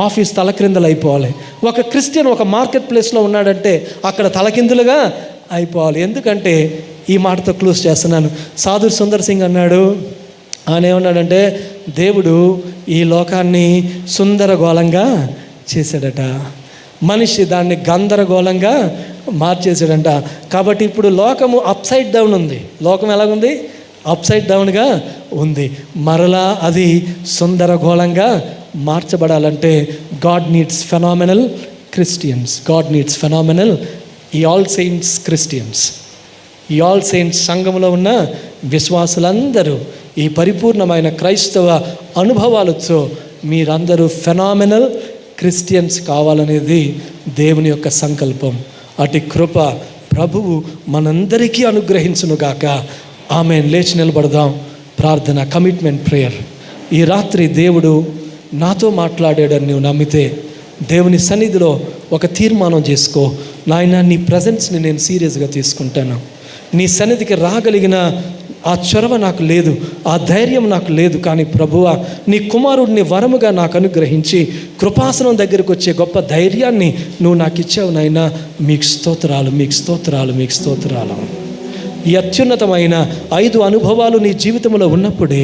ఆఫీస్ తలక్రిందులు అయిపోవాలి. ఒక క్రిస్టియన్ ఒక మార్కెట్ ప్లేస్లో ఉన్నాడంటే అక్కడ తలకిందులుగా అయిపోవాలి. ఎందుకంటే ఈ మాటతో క్లోజ్ చేస్తున్నాను. సాధు సుందర్ సింగ్ అన్నాడు, ఆయన ఏమన్నాడంటే దేవుడు ఈ లోకాన్ని సుందరగోళంగా చేశాడట, మనిషి దాన్ని గందరగోళంగా మార్చేసాడంట. కాబట్టి ఇప్పుడు లోకము అప్సైడ్ డౌన్ ఉంది. లోకం ఎలాగుంది? అప్సైడ్ డౌన్గా ఉంది. మరలా అది సుందరగోళంగా మార్చబడాలంటే God needs phenomenal Christians. God needs phenomenal ఈ ఆల్ సెయింట్స్ క్రిస్టియన్స్. ఈ ఆల్ సెయింట్స్ సంఘంలో ఉన్న విశ్వాసులందరూ ఈ పరిపూర్ణమైన క్రైస్తవ అనుభవాలతో మీరందరూ ఫెనామినల్ క్రిస్టియన్స్ కావాలనేది దేవుని యొక్క సంకల్పం. అటు కృప ప్రభువు మనందరికీ అనుగ్రహించునుగాక. ఆమేన్. లేచి నిలబడదాం. ప్రార్థన, కమిట్మెంట్ ప్రేయర్. ఈ రాత్రి దేవుడు నాతో మాట్లాడాడని నువ్వు నమ్మితే దేవుని సన్నిధిలో ఒక తీర్మానం చేసుకో. నాయన, నీ ప్రజెన్స్ని నేను సీరియస్గా తీసుకుంటాను. నీ సన్నిధికి రాగలిగిన ఆ చొరవ నాకు లేదు, ఆ ధైర్యం నాకు లేదు. కానీ ప్రభువా, నీ కుమారుడిని వరముగా నాకు అనుగ్రహించి కృపాసనం దగ్గరికి వచ్చే గొప్ప ధైర్యాన్ని నువ్వు నాకు ఇచ్చావు నాయనా. మీకు స్తోత్రాలు, మీకు స్తోత్రాలు, మీకు స్తోత్రాలు. ఈ అత్యున్నతమైన 5 అనుభవాలు నీ జీవితంలో ఉన్నప్పుడే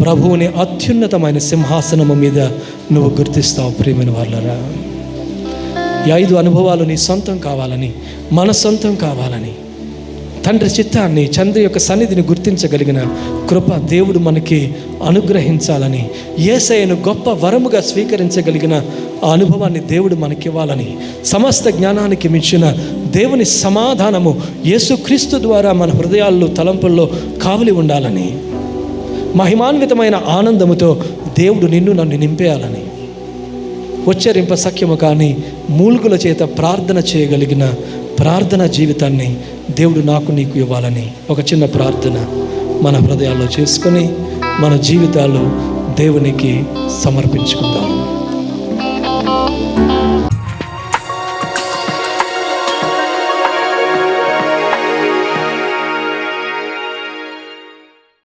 ప్రభువుని అత్యున్నతమైన సింహాసనము మీద నువ్వు గుర్తిస్తావు. ప్రియమైన వాళ్ళరా, ఈ 5 అనుభవాలు నీ సొంతం కావాలని, మన సొంతం కావాలని, తండ్రి చిత్తాన్ని, తండ్రి యొక్క సన్నిధిని గుర్తించగలిగిన కృప దేవుడు మనకి అనుగ్రహించాలని, యేసయ్యను గొప్ప వరముగా స్వీకరించగలిగిన ఆ అనుభవాన్ని దేవుడు మనకివ్వాలని, సమస్త జ్ఞానానికి మించిన దేవుని సమాధానము యేసుక్రీస్తు ద్వారా మన హృదయాల్లో, తలంపుల్లో కావలి ఉండాలని, మహిమాన్వితమైన ఆనందముతో దేవుడు నిన్ను నన్ను నింపేయాలని, ఉచ్చరింప సఖ్యము కానీ మూల్గుల చేత ప్రార్థన చేయగలిగిన ప్రార్థన జీవితాన్ని దేవుడు నాకు నీకు ఇవ్వాలని ఒక చిన్న ప్రార్థన మన హృదయాల్లో చేసుకొని మన జీవితాలు దేవునికి సమర్పించుకుందాం.